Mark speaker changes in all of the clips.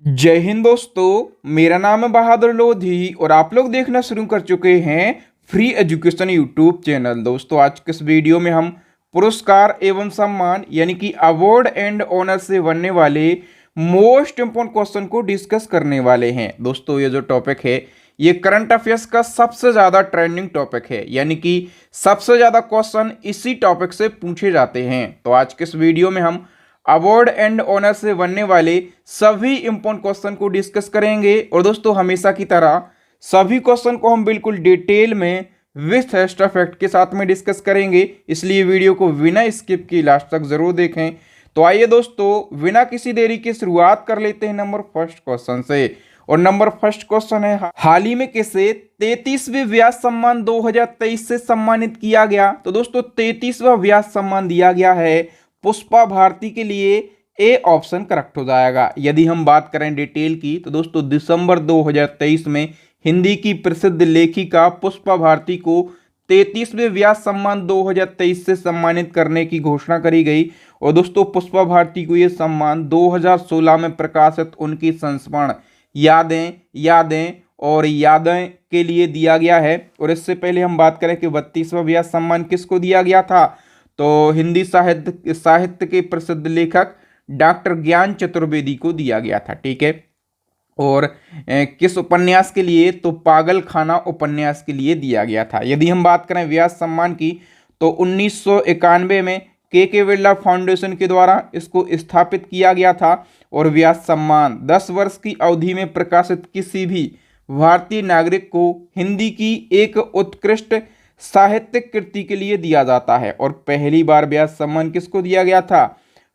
Speaker 1: जय हिंद दोस्तों, मेरा नाम है बहादुर लोधी और आप लोग देखना शुरू कर चुके हैं फ्री एजुकेशन यूट्यूब चैनल। दोस्तों आज के इस वीडियो में हम पुरस्कार एवं सम्मान यानी कि अवार्ड एंड ऑनर से बनने वाले मोस्ट इंपोर्टेंट क्वेश्चन को डिस्कस करने वाले हैं। दोस्तों ये जो टॉपिक है ये करंट अफेयर्स का सबसे ज़्यादा ट्रेंडिंग टॉपिक है, यानी कि सबसे ज़्यादा क्वेश्चन इसी टॉपिक से पूछे जाते हैं। तो आज के इस वीडियो में हम अवार्ड एंड ऑनर से बनने वाले सभी इंपॉर्टेंट क्वेश्चन को डिस्कस करेंगे। और दोस्तों हमेशा की तरह सभी क्वेश्चन को हम बिल्कुल डिटेल में विथ एक्स्ट्रा फैक्ट के साथ में डिस्कस करेंगे, इसलिए वीडियो को बिना स्किप किए लास्ट तक जरूर देखें। तो आइए दोस्तों बिना किसी देरी की शुरुआत कर लेते हैं नंबर फर्स्ट क्वेश्चन से। और नंबर फर्स्ट क्वेश्चन है, हाल ही में किसे 33वें व्यास सम्मान 2023 से सम्मानित किया गया? तो दोस्तों 33वां व्यास सम्मान दिया गया है पुष्पा भारती के लिए। ए ऑप्शन करेक्ट हो जाएगा। यदि हम बात करें डिटेल की तो दोस्तों दिसंबर 2023 में हिंदी की प्रसिद्ध लेखिका पुष्पा भारती को 33वें व्यास सम्मान 2023 से सम्मानित करने की घोषणा करी गई। और दोस्तों पुष्पा भारती को यह सम्मान 2016 में प्रकाशित उनकी संस्मरण यादें यादें और यादें के लिए दिया गया है। और इससे पहले हम बात करें कि 32वां व्यास सम्मान किसको दिया गया था, तो हिंदी साहित्य के प्रसिद्ध लेखक डॉक्टर ज्ञान चतुर्वेदी को दिया गया था। ठीक है। और किस उपन्यास के लिए, तो पागल खाना उपन्यास के लिए दिया गया था। यदि हम बात करें व्यास सम्मान की तो 1991 में के बिरला फाउंडेशन के द्वारा इसको स्थापित किया गया था। और व्यास सम्मान 10 वर्ष की अवधि में प्रकाशित किसी भी भारतीय नागरिक को हिंदी की एक उत्कृष्ट साहित्यिक कृति के लिए दिया जाता है। और पहली बार व्यास सम्मान किसको दिया गया था?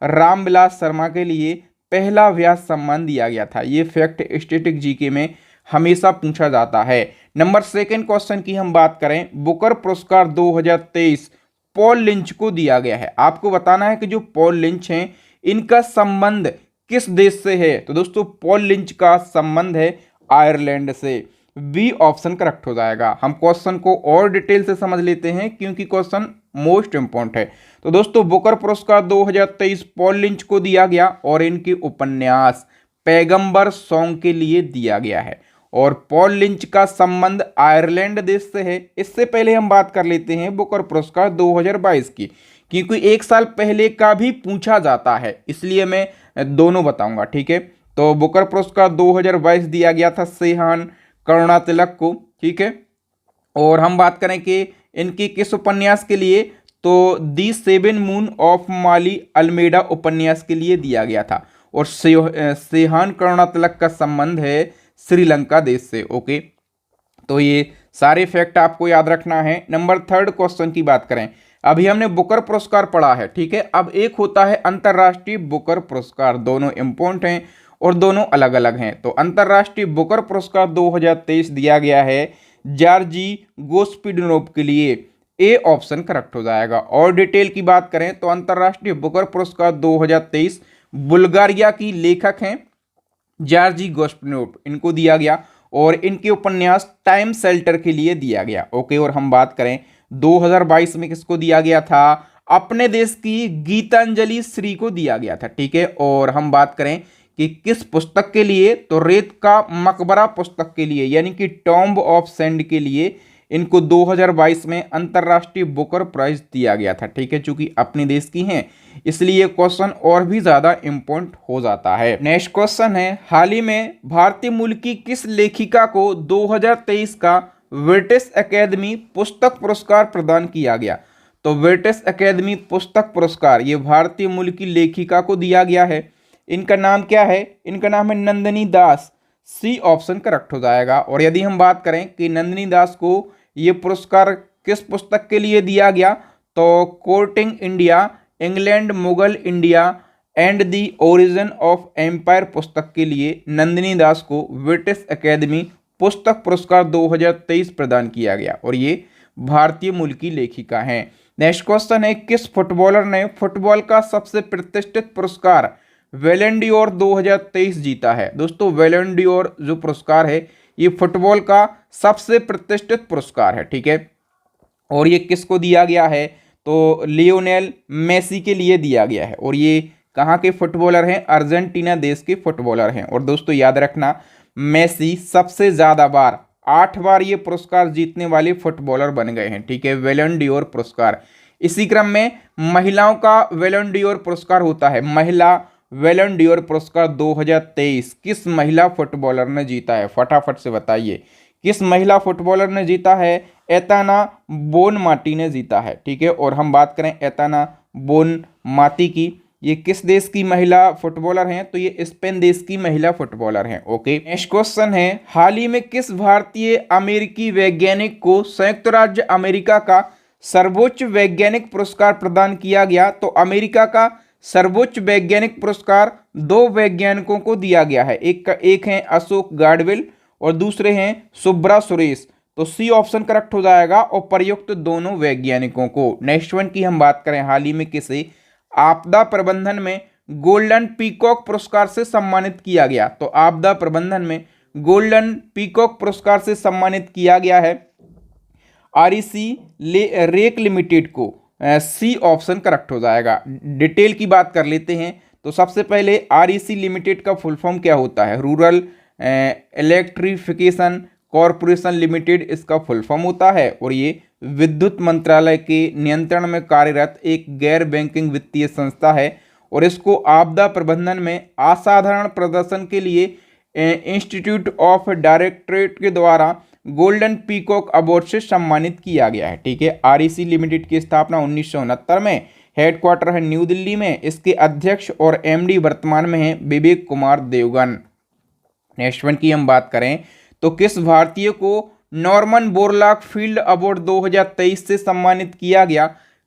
Speaker 1: रामविलास शर्मा के लिए पहला व्यास सम्मान दिया गया था। ये फैक्ट स्टैटिक जीके में हमेशा पूछा जाता है। नंबर सेकंड क्वेश्चन की हम बात करें, बुकर पुरस्कार 2023 पॉल लिंच को दिया गया है। आपको बताना है कि जो पॉल लिंच हैं इनका संबंध किस देश से है? तो दोस्तों पॉल लिंच का संबंध है आयरलैंड से। बी ऑप्शन करेक्ट हो जाएगा। हम क्वेश्चन को और डिटेल से समझ लेते हैं क्योंकि क्वेश्चन मोस्ट इंपॉर्टेंट है। तो दोस्तों बुकर पुरस्कार 2023 पॉल लिंच को दिया गया और इनके उपन्यास पैगंबर सॉन्ग के लिए दिया गया है। और पॉल लिंच का संबंध आयरलैंड देश से है। इससे पहले हम बात कर लेते हैं बुकर पुरस्कार 2022 की, क्योंकि एक साल पहले का भी पूछा जाता है, इसलिए मैं दोनों बताऊंगा। ठीक है। तो बुकर पुरस्कार 2022 दिया गया था सेहान करुणा तिलक को। ठीक है। और हम बात करें कि इनकी किस उपन्यास के लिए, तो the seven moon of Maali Almeida उपन्यास के लिए दिया गया था। और सेहान करुणा तिलक का संबंध है श्रीलंका देश से। ओके, तो ये सारे फैक्ट आपको याद रखना है। नंबर थर्ड क्वेश्चन की बात करें, अभी हमने बुकर पुरस्कार पढ़ा है। ठीक है। अब एक होता है अंतर्राष्ट्रीय बुकर पुरस्कार। दोनों इंपॉर्टेंट हैं और दोनों अलग अलग हैं। तो अंतर्राष्ट्रीय बुकर पुरस्कार 2023 दिया गया है जॉर्जी गोस्पिडनोव के लिए। ए ऑप्शन करेक्ट हो जाएगा। और डिटेल की बात करें तो अंतर्राष्ट्रीय बुकर पुरस्कार 2023 बुल्गारिया की लेखक हैं जॉर्जी गोस्पिडनोव, इनको दिया गया। और इनके उपन्यास टाइम शेल्टर के लिए दिया गया। ओके। और हम बात करें 2022 में किसको दिया गया था? अपने देश की गीतांजलि श्री को दिया गया था। ठीक है। और हम बात करें कि किस पुस्तक के लिए, तो रेत का मकबरा पुस्तक के लिए, यानी कि टॉम्ब ऑफ सैंड के लिए इनको 2022 में अंतर्राष्ट्रीय बुकर प्राइज दिया गया था। ठीक है। चूंकि अपने देश की हैं इसलिए क्वेश्चन और भी ज्यादा इंपॉर्टेंट हो जाता है। नेक्स्ट क्वेश्चन है, हाल ही में भारतीय मूल की किस लेखिका को 2023 का ब्रिटिश एकेडमी पुस्तक पुरस्कार प्रदान किया गया? तो ब्रिटिश एकेडमी पुस्तक पुरस्कार ये भारतीय मूल की लेखिका को दिया गया है। इनका नाम क्या है? इनका नाम है नंदिनी दास। सी ऑप्शन करेक्ट हो जाएगा। और यदि हम बात करें कि नंदिनी दास को ये पुरस्कार किस पुस्तक के लिए दिया गया, तो courting India, England, Mughal India and the origin of empire पुस्तक के लिए नंदिनी दास को ब्रिटिश एकेडमी पुस्तक पुरस्कार 2023 प्रदान किया गया। और ये भारतीय मूल की लेखिका हैं। नेक्स्ट क्वेश्चन है, किस फुटबॉलर ने फुटबॉल का सबसे प्रतिष्ठित पुरस्कार बैलन डोर 2023 जीता है? दोस्तों बैलन डोर जो पुरस्कार है ये फुटबॉल का सबसे प्रतिष्ठित पुरस्कार है। ठीक है। और ये किसको दिया गया है? तो लियोनेल मेसी के लिए दिया गया है। और ये कहाँ के फुटबॉलर हैं? अर्जेंटीना देश के फुटबॉलर हैं। और दोस्तों याद रखना, मेसी सबसे ज़्यादा बार 8 बार ये पुरस्कार जीतने वाले फुटबॉलर बन गए हैं। ठीक है, बैलन डोर पुरस्कार। इसी क्रम में महिलाओं का बैलन डोर पुरस्कार होता है। महिला बैलन डोर पुरस्कार 2023 किस महिला फुटबॉलर ने जीता है? फटाफट से बताइए, किस महिला फुटबॉलर ने जीता है? एताना बोनमाटी ने जीता है। ठीक है, और हम बात करें एताना बोनमाटी की, ये किस देश की महिला फुटबॉलर हैं? तो ये स्पेन देश की महिला फुटबॉलर हैं। ओके, नेक्स्ट क्वेश्चन है, हाल ही में किस भारतीय अमेरिकी वैज्ञानिक को संयुक्त राज्य अमेरिका का सर्वोच्च वैज्ञानिक पुरस्कार प्रदान किया गया? तो अमेरिका का सर्वोच्च वैज्ञानिक पुरस्कार 2 वैज्ञानिकों को दिया गया है। एक हैं अशोक गाडविल और दूसरे हैं सुब्रा सुरेश। तो सी ऑप्शन करेक्ट हो जाएगा, और प्रयुक्त दोनों वैज्ञानिकों को। नेक्स्ट वन की हम बात करें, हाल ही में किसे आपदा प्रबंधन में गोल्डन पीकॉक पुरस्कार से सम्मानित किया गया? तो आपदा प्रबंधन में गोल्डन पीकॉक पुरस्कार से सम्मानित किया गया है आरईसी रेक लिमिटेड को। सी ऑप्शन करेक्ट हो जाएगा। डिटेल की बात कर लेते हैं। तो सबसे पहले आरईसी लिमिटेड का फुल फॉर्म क्या होता है? रूरल इलेक्ट्रिफिकेशन कॉरपोरेशन लिमिटेड इसका फुल फॉर्म होता है, और ये विद्युत मंत्रालय के नियंत्रण में कार्यरत एक गैर बैंकिंग वित्तीय संस्था है। और इसको आपदा प्रबंधन में असाधारण प्रदर्शन के लिए इंस्टीट्यूट ऑफ डायरेक्टरेट के द्वारा गोल्डन पीकॉक अवार्ड से सम्मानित किया गया है। ठीक है, आरईसी लिमिटेड की स्थापना 1969 में, हेडक्वार्टर है न्यू दिल्ली में। इसके अध्यक्ष और एमडी वर्तमान में हैं विवेक कुमार देवगन। नेक्स्ट वन की हम बात करें, तो किस भारतीय को नॉर्मन बोरलॉग फील्ड अवार्ड 2023 से सम्मानित किया गया?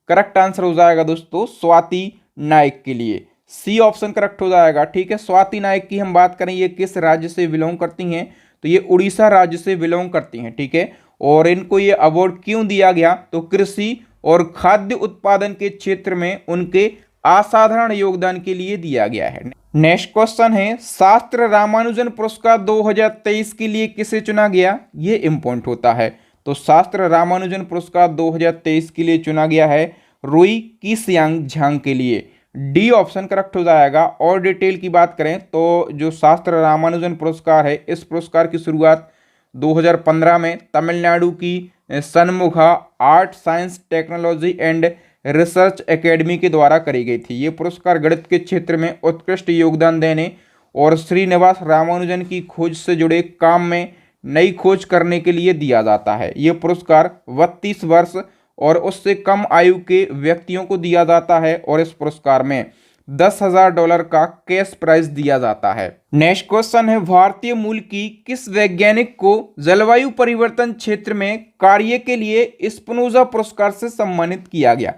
Speaker 1: करेक्ट आंसर हो जाएगा दोस्तों स्वाति नाइक के लिए। सी ऑप्शन करेक्ट हो जाएगा। ठीक है, स्वाति नाइक की हम बात करें, ये किस राज्य से बिलोंग करती हैं? तो ये उड़ीसा राज्य से बिलोंग करती हैं। ठीक है, और इनको ये अवार्ड क्यों दिया गया? तो कृषि और खाद्य उत्पादन के क्षेत्र में उनके असाधारण योगदान के लिए दिया गया है। नेक्स्ट क्वेश्चन है, शास्त्र रामानुजन पुरस्कार 2023 के लिए किसे चुना गया? ये इंपॉर्टेंट होता है। तो शास्त्र रामानुजन पुरस्कार 2023 के लिए चुना गया है रुई किसियांग झांग के लिए। डी ऑप्शन करेक्ट हो जाएगा। और डिटेल की बात करें तो जो शास्त्र रामानुजन पुरस्कार है, इस पुरस्कार की शुरुआत 2015 में तमिलनाडु की Shanmukha art science technology and research academy के द्वारा करी गई थी। ये पुरस्कार गणित के क्षेत्र में उत्कृष्ट योगदान देने और श्रीनिवास रामानुजन की खोज से जुड़े काम में नई खोज करने के लिए दिया जाता है। ये पुरस्कार 32 वर्ष और उससे कम आयु के व्यक्तियों को दिया जाता है, और इस पुरस्कार में $10,000 का कैश प्राइज दिया जाता है। नेक्स्ट क्वेश्चन है, भारतीय मूल की किस वैज्ञानिक को जलवायु परिवर्तन क्षेत्र में कार्य के लिए स्पिनोजा पुरस्कार से सम्मानित किया गया?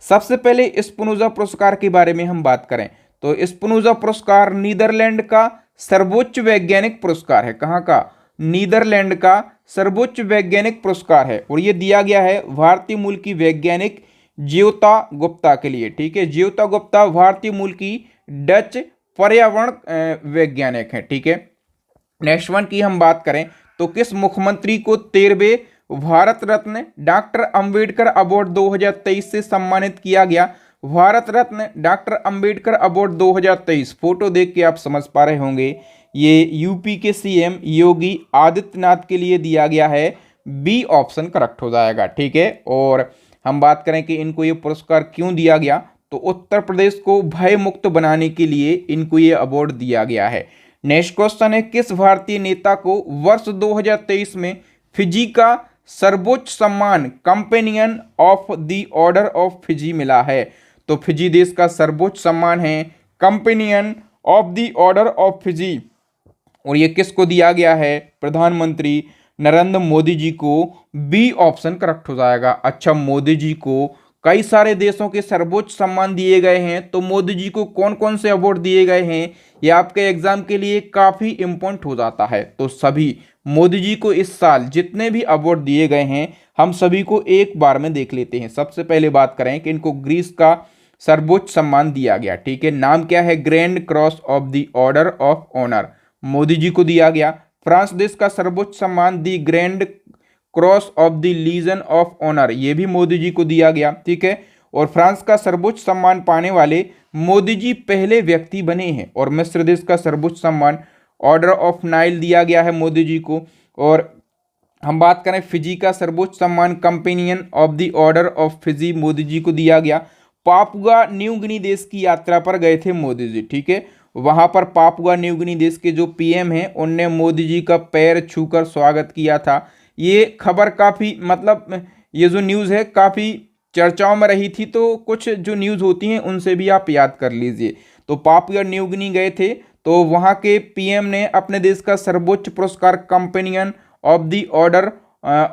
Speaker 1: सबसे पहले स्पिनोजा पुरस्कार के बारे में हम बात करें तो स्पिनोजा पुरस्कार नीदरलैंड का सर्वोच्च वैज्ञानिक पुरस्कार है। कहाँ का? नीदरलैंड का सर्वोच्च वैज्ञानिक पुरस्कार है, और ये दिया गया है भारतीय मूल की वैज्ञानिक ज्योता गुप्ता के लिए। ठीक है, ज्योता गुप्ता भारतीय मूल की डच पर्यावरण वैज्ञानिक है। ठीक है, नेक्स्ट वन की हम बात करें तो किस मुख्यमंत्री को 13वें भारत रत्न डॉक्टर अंबेडकर अवार्ड 2023 से सम्मानित किया गया? Bharat Ratna doctor Ambedkar award 2023 photo देख के आप समझ पा रहे होंगे, ये यूपी के सीएम योगी आदित्यनाथ के लिए दिया गया है। बी ऑप्शन करेक्ट हो जाएगा। ठीक है, और हम बात करें कि इनको ये पुरस्कार क्यों दिया गया, तो उत्तर प्रदेश को भय मुक्त बनाने के लिए इनको ये अवार्ड दिया गया है। नेक्स्ट क्वेश्चन है, किस भारतीय नेता को वर्ष 2023 में फिजी का सर्वोच्च सम्मान companion of the order of Fiji मिला है? तो फिजी देश का सर्वोच्च सम्मान है companion of the order of Fiji, और ये किसको दिया गया है? प्रधानमंत्री नरेंद्र मोदी जी को। बी ऑप्शन करेक्ट हो जाएगा। अच्छा, मोदी जी को कई सारे देशों के सर्वोच्च सम्मान दिए गए हैं, तो मोदी जी को कौन कौन से अवार्ड दिए गए हैं, ये आपके एग्जाम के लिए काफ़ी इम्पोर्टेंट हो जाता है। तो सभी मोदी जी को इस साल जितने भी अवार्ड दिए गए हैं, हम सभी को एक बार में देख लेते हैं। सबसे पहले बात करें कि इनको ग्रीस का सर्वोच्च सम्मान दिया गया। ठीक है, नाम क्या है? Grand cross of the order of honour, Modi ji को दिया गया। फ्रांस देश का सर्वोच्च सम्मान the grand cross of the legion of honour, ये भी मोदी जी को दिया गया। ठीक है, और फ्रांस का सर्वोच्च सम्मान पाने वाले मोदी जी पहले व्यक्ति बने हैं। और मिस्र देश का सर्वोच्च सम्मान ऑर्डर ऑफ नाइल दिया गया है मोदी जी को। और हम बात करें फिजी का सर्वोच्च सम्मान companion of the order of Fiji Modi ji को दिया गया। पापुआ न्यू गिनी देश की यात्रा पर गए थे मोदी जी, ठीक है। वहां पर पापुआ न्यू गिनी देश के जो पीएम हैं उनने मोदी जी का पैर छूकर स्वागत किया था। ये खबर काफ़ी मतलब ये जो न्यूज़ है काफ़ी चर्चाओं में रही थी, तो कुछ जो न्यूज़ होती हैं उनसे भी आप याद कर लीजिए। तो पापुआ न्यू गिनी गए थे, तो वहाँ के पीएम ने अपने देश का सर्वोच्च पुरस्कार companion of the order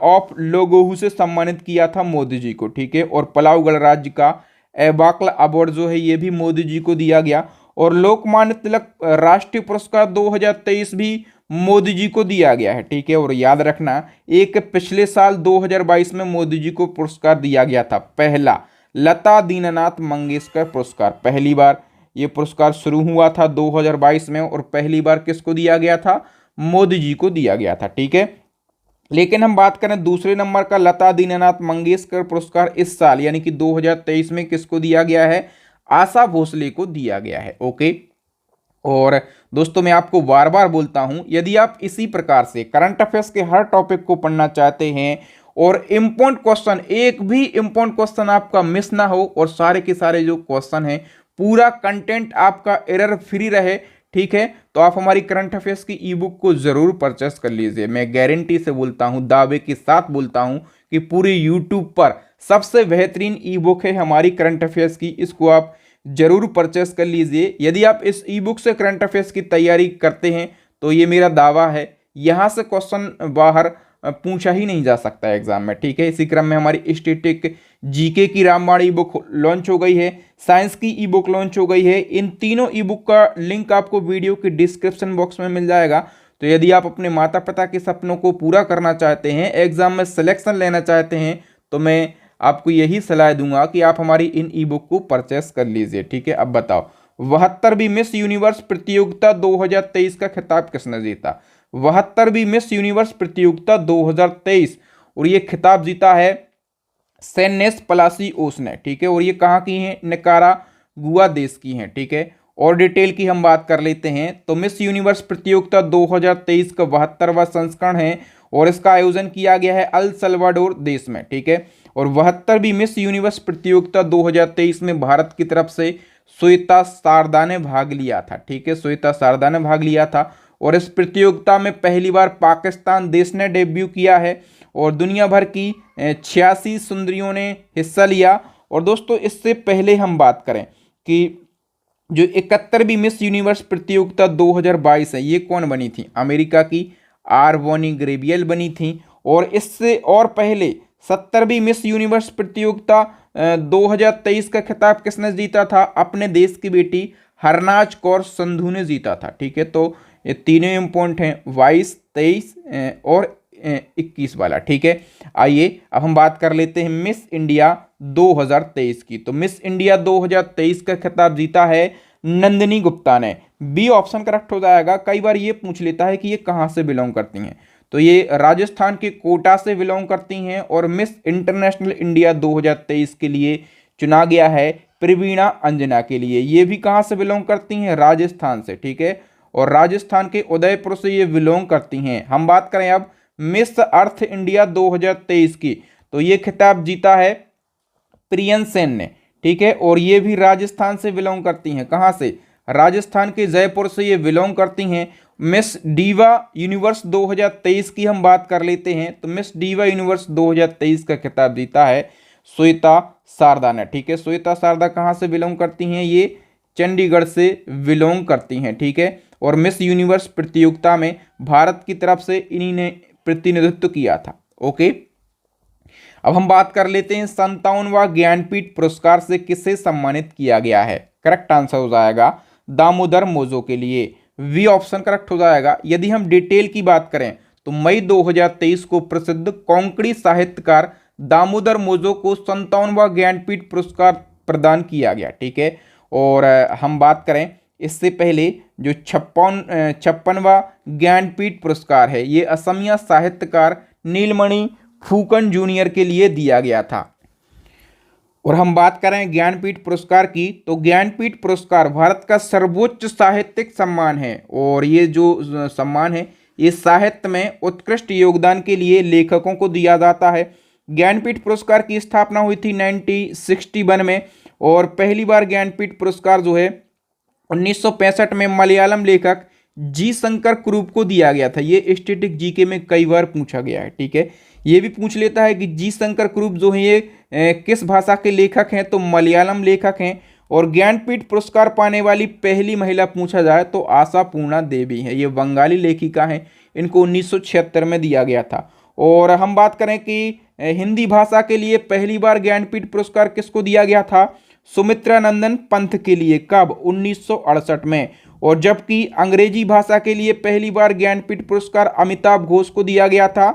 Speaker 1: of लोगोहू से सम्मानित किया था मोदी जी को, ठीक है। और पलाऊ गणराज्य का एबाकल अवार्ड जो है ये भी मोदी जी को दिया गया। और लोकमान्य तिलक राष्ट्रीय पुरस्कार 2023 भी मोदी जी को दिया गया है, ठीक है। और याद रखना एक पिछले साल 2022 में मोदी जी को पुरस्कार दिया गया था, पहला लता दीननाथ मंगेशकर पुरस्कार। पहली बार ये पुरस्कार शुरू हुआ था 2022 में और पहली बार किसको दिया गया था, मोदी जी को दिया गया था, ठीक है। लेकिन हम बात करें दूसरे नंबर का लता दीननाथ मंगेशकर पुरस्कार इस साल यानी कि 2023 में किसको दिया गया है, आशा भोसले को दिया गया है, ओके। और दोस्तों मैं आपको बार बार बोलता हूं, यदि आप इसी प्रकार से करंट अफेयर्स के हर टॉपिक को पढ़ना चाहते हैं और इम्पोर्टेंट क्वेश्चन, एक भी इम्पोर्टेंट क्वेश्चन आपका मिस ना हो और सारे के सारे जो क्वेश्चन हैं पूरा कंटेंट आपका एरर फ्री रहे, ठीक है, तो आप हमारी करंट अफेयर्स की ई बुक को जरूर परचेस कर लीजिए। मैं गारंटी से बोलता हूं, दावे के साथ बोलता हूं कि पूरे यूट्यूब पर सबसे बेहतरीन ई बुक है हमारी करंट अफेयर्स की, इसको आप जरूर परचेस कर लीजिए। यदि आप इस ई बुक से करंट अफेयर्स की तैयारी करते हैं तो ये मेरा दावा है यहाँ से क्वेश्चन बाहर पूछा ही नहीं जा सकता है एग्जाम में, ठीक है। इसी क्रम में हमारी स्टैटिक जीके की रामबाण ई बुक लॉन्च हो गई है, साइंस की ई बुक लॉन्च हो गई है। इन तीनों ई बुक का लिंक आपको वीडियो के डिस्क्रिप्शन बॉक्स में मिल जाएगा। तो यदि आप अपने माता पिता के सपनों को पूरा करना चाहते हैं, एग्जाम में सिलेक्शन लेना चाहते हैं, तो मैं आपको यही सलाह दूंगा कि आप हमारी इन ई बुक को परचेस कर लीजिए, ठीक है। अब बताओ 72वीं मिस यूनिवर्स प्रतियोगिता 2023 का खिताब किसने जीता, 72वीं मिस यूनिवर्स प्रतियोगिता 2023, और ये खिताब जीता है सेनेस पलासिओस ने, ठीक है। और ये कहाँ की हैं, निकारागुआ देश की हैं, ठीक है। और डिटेल की हम बात कर लेते हैं तो मिस यूनिवर्स प्रतियोगिता 2023 का 72वां संस्करण है और इसका आयोजन किया गया है अल सल्वाडोर देश में, ठीक है। और 72वीं मिस यूनिवर्स प्रतियोगिता 2023 में भारत की तरफ से श्वेता शारदा ने भाग लिया था, ठीक है, श्वेता शारदा ने भाग लिया था। और इस प्रतियोगिता में पहली बार पाकिस्तान देश ने डेब्यू किया है और दुनिया भर की 86 सुंदरियों ने हिस्सा लिया। और दोस्तों इससे पहले हम बात करें कि जो 71वीं मिस यूनिवर्स प्रतियोगिता 2022 है ये कौन बनी थी, अमेरिका की आरवोनी ग्रेबियल बनी थी। और इससे और पहले 70वीं मिस यूनिवर्स प्रतियोगिता 2023 का खिताब किसने जीता था, अपने देश की बेटी हरनाज कौर संधू ने जीता था, ठीक है। तो ये तीनों इम्पोर्टेंट हैं, 22, 23 और 21 वाला, ठीक है। आइए अब हम बात कर लेते हैं मिस इंडिया 2023 की। तो मिस इंडिया 2023 का खिताब जीता है नंदिनी गुप्ता ने, बी ऑप्शन करेक्ट हो जाएगा। कई बार ये पूछ लेता है कि ये कहाँ से बिलोंग करती हैं, तो ये राजस्थान के कोटा से बिलोंग करती हैं। और मिस इंटरनेशनल इंडिया 2023 के लिए चुना गया है प्रवीणा अंजना के लिए, ये भी कहाँ से बिलोंग करती हैं, राजस्थान से, ठीक है। और राजस्थान के उदयपुर से ये बिलोंग करती हैं। हम बात करें अब मिस अर्थ इंडिया 2023 की, तो ये खिताब जीता है प्रियन सेन ने, ठीक है। और ये भी राजस्थान से बिलोंग करती हैं, कहाँ से, राजस्थान के जयपुर से ये बिलोंग करती हैं। मिस डीवा यूनिवर्स 2023 की हम बात कर लेते हैं तो मिस डीवा यूनिवर्स 2023 का खिताब जीता है श्वेता शारदा ने, ठीक है। श्वेता शारदा कहाँ से बिलोंग करती हैं, ये चंडीगढ़ से बिलोंग करती हैं, ठीक है। और मिस यूनिवर्स प्रतियोगिता में भारत की तरफ से इन्हीं ने प्रतिनिधित्व किया था, ओके। अब हम बात कर लेते हैं 57वां ज्ञानपीठ पुरस्कार से किसे सम्मानित किया गया है, करेक्ट आंसर हो जाएगा दामोदर मोजो के लिए, वी ऑप्शन करेक्ट हो जाएगा। यदि हम डिटेल की बात करें तो मई 2023 को प्रसिद्ध कोंकणी साहित्यकार दामोदर मोजो को 57वां ज्ञानपीठ पुरस्कार प्रदान किया गया, ठीक है। और हम बात करें इससे पहले जो 56वां ज्ञानपीठ पुरस्कार है ये असमिया साहित्यकार नीलमणि फूकन जूनियर के लिए दिया गया था। और हम बात करें ज्ञानपीठ पुरस्कार की, तो ज्ञानपीठ पुरस्कार भारत का सर्वोच्च साहित्यिक सम्मान है और ये जो सम्मान है ये साहित्य में उत्कृष्ट योगदान के लिए लेखकों को दिया जाता है। ज्ञानपीठ पुरस्कार की स्थापना हुई थी 1961 में और पहली बार ज्ञानपीठ पुरस्कार जो है 1965 में मलयालम लेखक जी शंकर कुरूप को दिया गया था। ये स्टैटिक जीके में कई बार पूछा गया है, ठीक है। ये भी पूछ लेता है कि जी शंकर कुरूप जो है ये किस भाषा के लेखक हैं, तो मलयालम लेखक हैं। और ज्ञानपीठ पुरस्कार पाने वाली पहली महिला पूछा जाए तो आशापूर्णा देवी है, ये बंगाली लेखिका हैं, इनको 1976 में दिया गया था। और हम बात करें कि हिंदी भाषा के लिए पहली बार ज्ञानपीठ पुरस्कार किसको दिया गया था, सुमित्रा नंदन पंत के लिए, कब, 1968 में। और जबकि अंग्रेजी भाषा के लिए पहली बार ज्ञानपीठ पुरस्कार अमिताभ घोष को दिया गया था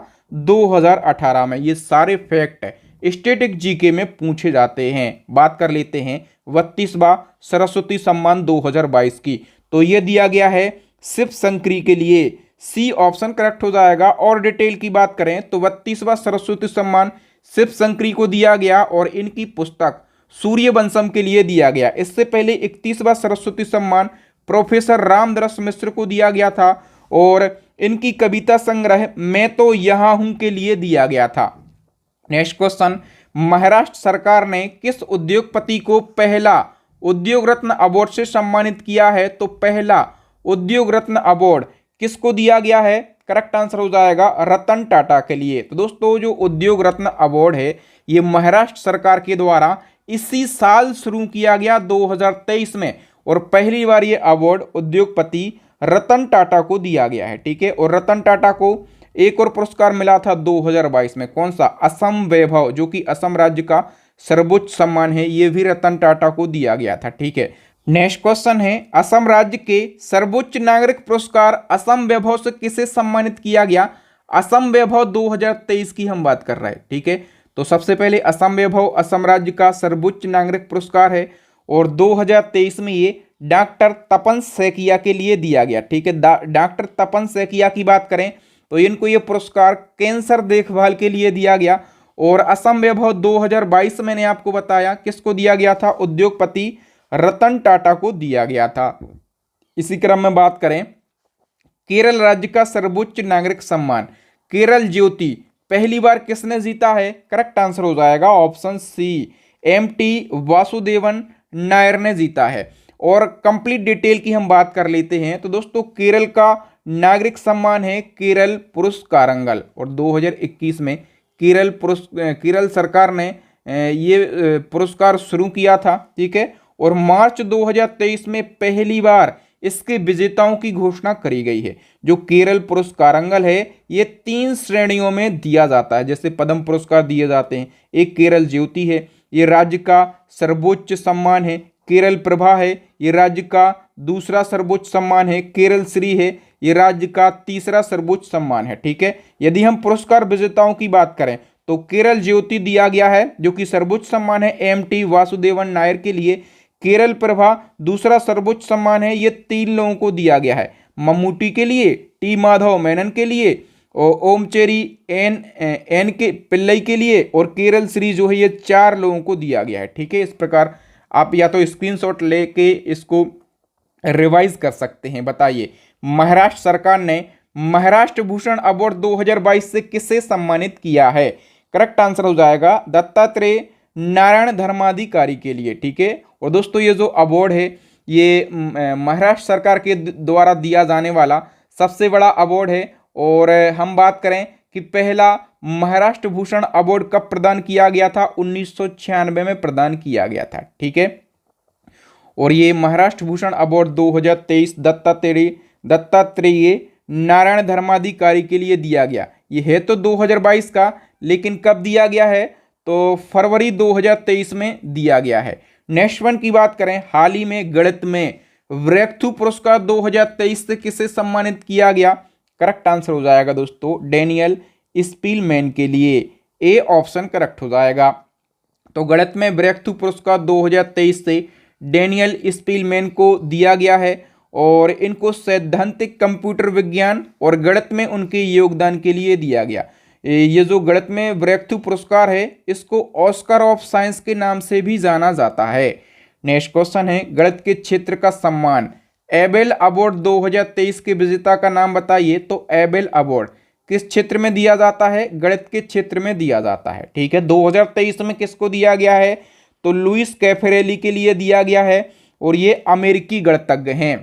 Speaker 1: 2018 में। ये सारे फैक्ट स्टैटिक जीके में पूछे जाते हैं। बात कर लेते हैं 32वां सरस्वती सम्मान 2022 की, तो ये दिया गया है शिव शंकरी के लिए, सी ऑप्शन करेक्ट हो जाएगा। और डिटेल की बात करें तो 32वां सरस्वती सम्मान शिव शंकरी को दिया गया और इनकी पुस्तक सूर्यवंशम के लिए दिया गया। इससे पहले 31वां सरस्वती सम्मान प्रोफेसर रामदरस मिश्र को दिया गया था और इनकी कविता संग्रह मैं तो यहाँ हूं के लिए दिया गया था। नेक्स्ट क्वेश्चन, महाराष्ट्र सरकार ने किस उद्योगपति को पहला उद्योग रत्न अवार्ड से सम्मानित किया है, तो पहला उद्योग रत्न अवार्ड किसको दिया गया है, करेक्ट आंसर हो जाएगा रतन टाटा के लिए। तो दोस्तों जो उद्योग रत्न अवार्ड है ये महाराष्ट्र सरकार के द्वारा इसी साल शुरू किया गया 2023 में और पहली बार ये अवार्ड उद्योगपति रतन टाटा को दिया गया है, ठीक है। और रतन टाटा को एक और पुरस्कार मिला था 2022 में, कौन सा, असम वैभव, जो कि असम राज्य का सर्वोच्च सम्मान है, ये भी रतन टाटा को दिया गया था, ठीक है। नेक्स्ट क्वेश्चन है, असम राज्य के सर्वोच्च नागरिक पुरस्कार असम वैभव से किसे सम्मानित किया गया। असम वैभव 2023 की हम बात कर रहे हैं, ठीक है। तो सबसे पहले असम वैभव असम राज्य का सर्वोच्च नागरिक पुरस्कार है और 2023 में ये डॉक्टर तपन सैकिया के लिए दिया गया, ठीक है। डॉक्टर तपन सैकिया की बात करें तो इनको ये पुरस्कार कैंसर देखभाल के लिए दिया गया। और असम वैभव 2022 मैंने आपको बताया किसको दिया गया था, उद्योगपति रतन टाटा को दिया गया था। इसी क्रम में बात करें केरल राज्य का सर्वोच्च नागरिक सम्मान केरल ज्योति पहली बार किसने जीता है, करेक्ट आंसर हो जाएगा option C, MT Vasudevan Nair ने जीता है। और कंप्लीट डिटेल की हम बात कर लेते हैं तो दोस्तों केरल का नागरिक सम्मान है केरल पुरस्कारंगल और 2021 में केरल सरकार ने ये पुरस्कार शुरू किया था, ठीक है। और मार्च 2023 में पहली बार इसके विजेताओं की घोषणा करी गई है। जो केरल पुरस्कारंगल है ये 3 श्रेणियों में दिया जाता है, जैसे पद्म पुरस्कार दिए जाते हैं। एक केरल ज्योति है, ये राज्य का सर्वोच्च सम्मान है। केरल प्रभा है, ये राज्य का दूसरा सर्वोच्च सम्मान है। केरल श्री है, ये राज्य का तीसरा सर्वोच्च सम्मान है, ठीक है। यदि हम पुरस्कार विजेताओं की बात करें तो केरल ज्योति दिया गया है जो कि सर्वोच्च सम्मान है एमटी वासुदेवन नायर के लिए। केरल प्रभा दूसरा सर्वोच्च सम्मान है, ये 3 लोगों को दिया गया है, मम्मूटी के लिए, टी माधव मेनन के लिए और ओमचेरी एन के पिल्लई के लिए और केरल श्री जो है ये 4 लोगों को दिया गया है, ठीक है। इस प्रकार आप या तो स्क्रीनशॉट लेके इसको रिवाइज कर सकते हैं। बताइए महाराष्ट्र सरकार ने महाराष्ट्र भूषण अवार्ड 2022 से किसे सम्मानित किया है, करेक्ट आंसर हो जाएगा दत्तात्रेय नारायण धर्माधिकारी के लिए, ठीक है। और दोस्तों ये जो अवार्ड है ये महाराष्ट्र सरकार के द्वारा दिया जाने वाला सबसे बड़ा अवार्ड है। और हम बात करें कि पहला महाराष्ट्र भूषण अवार्ड कब प्रदान किया गया था, 1996 में प्रदान किया गया था, ठीक है। और ये महाराष्ट्र भूषण अवार्ड 2023 दत्तात्रेय नारायण धर्माधिकारी के लिए दिया गया। ये है तो 2022 का, लेकिन कब दिया गया है, तो फरवरी 2023 में दिया गया है। नेक्स्ट वन की बात करें, हाल ही में गणित में ब्रेकथ्रू पुरस्कार 2023 से किसे सम्मानित किया गया, करेक्ट आंसर हो जाएगा दोस्तों डैनियल स्पीलमैन के लिए, ए ऑप्शन करेक्ट हो जाएगा। तो गणित में ब्रेकथ्रू पुरस्कार 2023 से डैनियल स्पीलमैन को दिया गया है और इनको सैद्धांतिक कंप्यूटर विज्ञान और गणित में उनके योगदान के लिए दिया गया। ये जो गणित में ब्रेकथ्रू पुरस्कार है इसको ऑस्कर ऑफ साइंस के नाम से भी जाना जाता है। नेक्स्ट क्वेश्चन है, गणित के क्षेत्र का सम्मान एबेल अवार्ड 2023 के विजेता का नाम बताइए। तो एबेल अवार्ड किस क्षेत्र में दिया जाता है? गणित के क्षेत्र में दिया जाता है। ठीक है, 2023 में किसको दिया गया है? तो लुइस कैफरेली के लिए दिया गया है और ये अमेरिकी गणितज्ञ हैं।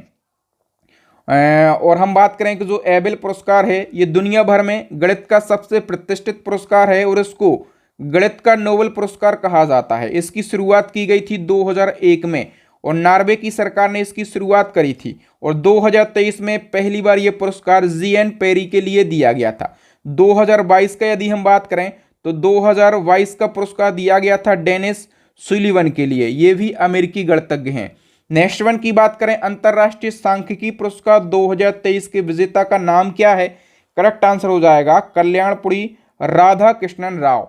Speaker 1: और हम बात करें कि जो एबेल पुरस्कार है ये दुनिया भर में गणित का सबसे प्रतिष्ठित पुरस्कार है और इसको गणित का नोबेल पुरस्कार कहा जाता है। इसकी शुरुआत की गई थी 2001 में और नॉर्वे की सरकार ने इसकी शुरुआत करी थी और 2023 में पहली बार ये पुरस्कार जीएन पेरी के लिए दिया गया था। 2022 का यदि हम बात करें तो 2022 का पुरस्कार दिया गया था डेनिस सुलिवन के लिए, ये भी अमेरिकी गणितज्ञ हैं। नेक्स्ट वन की बात करें, अंतरराष्ट्रीय सांख्यिकी पुरस्कार 2023 के विजेता का नाम क्या है? करेक्ट आंसर हो जाएगा कल्याणपुरी राधा कृष्णन राव।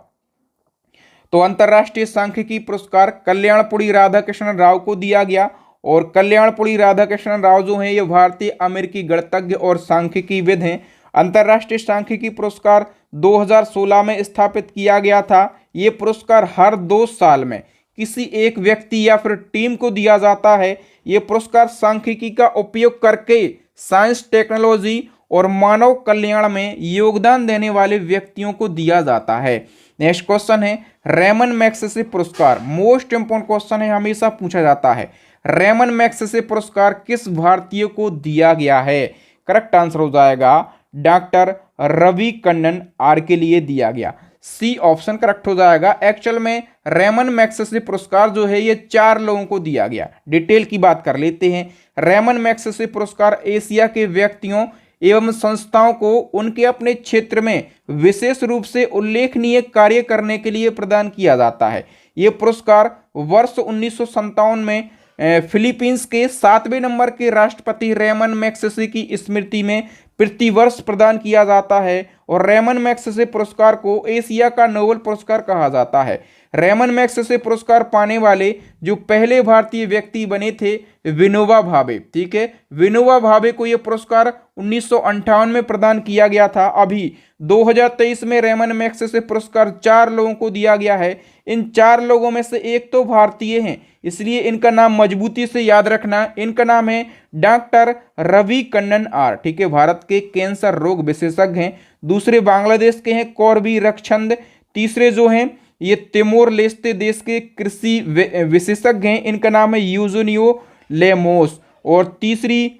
Speaker 1: तो अंतरराष्ट्रीय सांख्यिकी पुरस्कार कल्याणपुरी राधा कृष्णन राव को दिया गया और कल्याणपुरी राधा कृष्णन राव जो हैं ये भारतीय अमेरिकी गणितज्ञ और सांख्यिकीविद हैं। अंतरराष्ट्रीय सांख्यिकी पुरस्कार 2016 में स्थापित किया गया था। ये पुरस्कार हर 2 साल में किसी एक व्यक्ति या फिर टीम को दिया जाता है। ये पुरस्कार सांख्यिकी का उपयोग करके साइंस, टेक्नोलॉजी और मानव कल्याण में योगदान देने वाले व्यक्तियों को दिया जाता है। नेक्स्ट क्वेश्चन है, रेमन मैग्सेसे पुरस्कार, मोस्ट इंपोर्टेंट क्वेश्चन है, हमेशा पूछा जाता है। रेमन मैग्सेसे पुरस्कार किस भारतीय को दिया गया है? करेक्ट आंसर हो जाएगा डॉक्टर रवि कन्नन आर के लिए दिया गया। सी ऑप्शन करेक्ट हो जाएगा। एक्चुअल में रेमन मैग्सेसे पुरस्कार जो है ये 4 लोगों को दिया गया। डिटेल की बात कर लेते हैं। रेमन मैग्सेसे पुरस्कार एशिया के व्यक्तियों एवं संस्थाओं को उनके अपने क्षेत्र में विशेष रूप से उल्लेखनीय कार्य करने के लिए प्रदान किया जाता है। ये पुरस्कार वर्ष 1957 में फिलीपींस के 7वें नंबर के राष्ट्रपति रेमन मैग्सेसे की स्मृति में प्रतिवर्ष प्रदान किया जाता है और रेमन मैग्सेसे पुरस्कार को एशिया का नोबेल पुरस्कार कहा जाता है। रेमन मैग्सेसे पुरस्कार पाने वाले जो पहले भारतीय व्यक्ति बने थे विनोबा भावे। ठीक है, विनोबा भावे को यह पुरस्कार 1958 में प्रदान किया गया था। अभी 2023 में रेमन मैग्सेसे पुरस्कार 4 लोगों को दिया गया है। इन 4 लोगों में से एक तो भारतीय हैं, इसलिए इनका नाम मजबूती से याद रखना। इनका नाम है डॉक्टर रवि कन्नन आर। ठीक है, भारत के कैंसर रोग विशेषज्ञ हैं। दूसरे बांग्लादेश के हैं कौरवी रक्षंद। तीसरे जो हैं ये तिमोर लेस्ते देश के कृषि विशेषज्ञ हैं, इनका नाम है यूजुनियो लेमोस। और तीसरी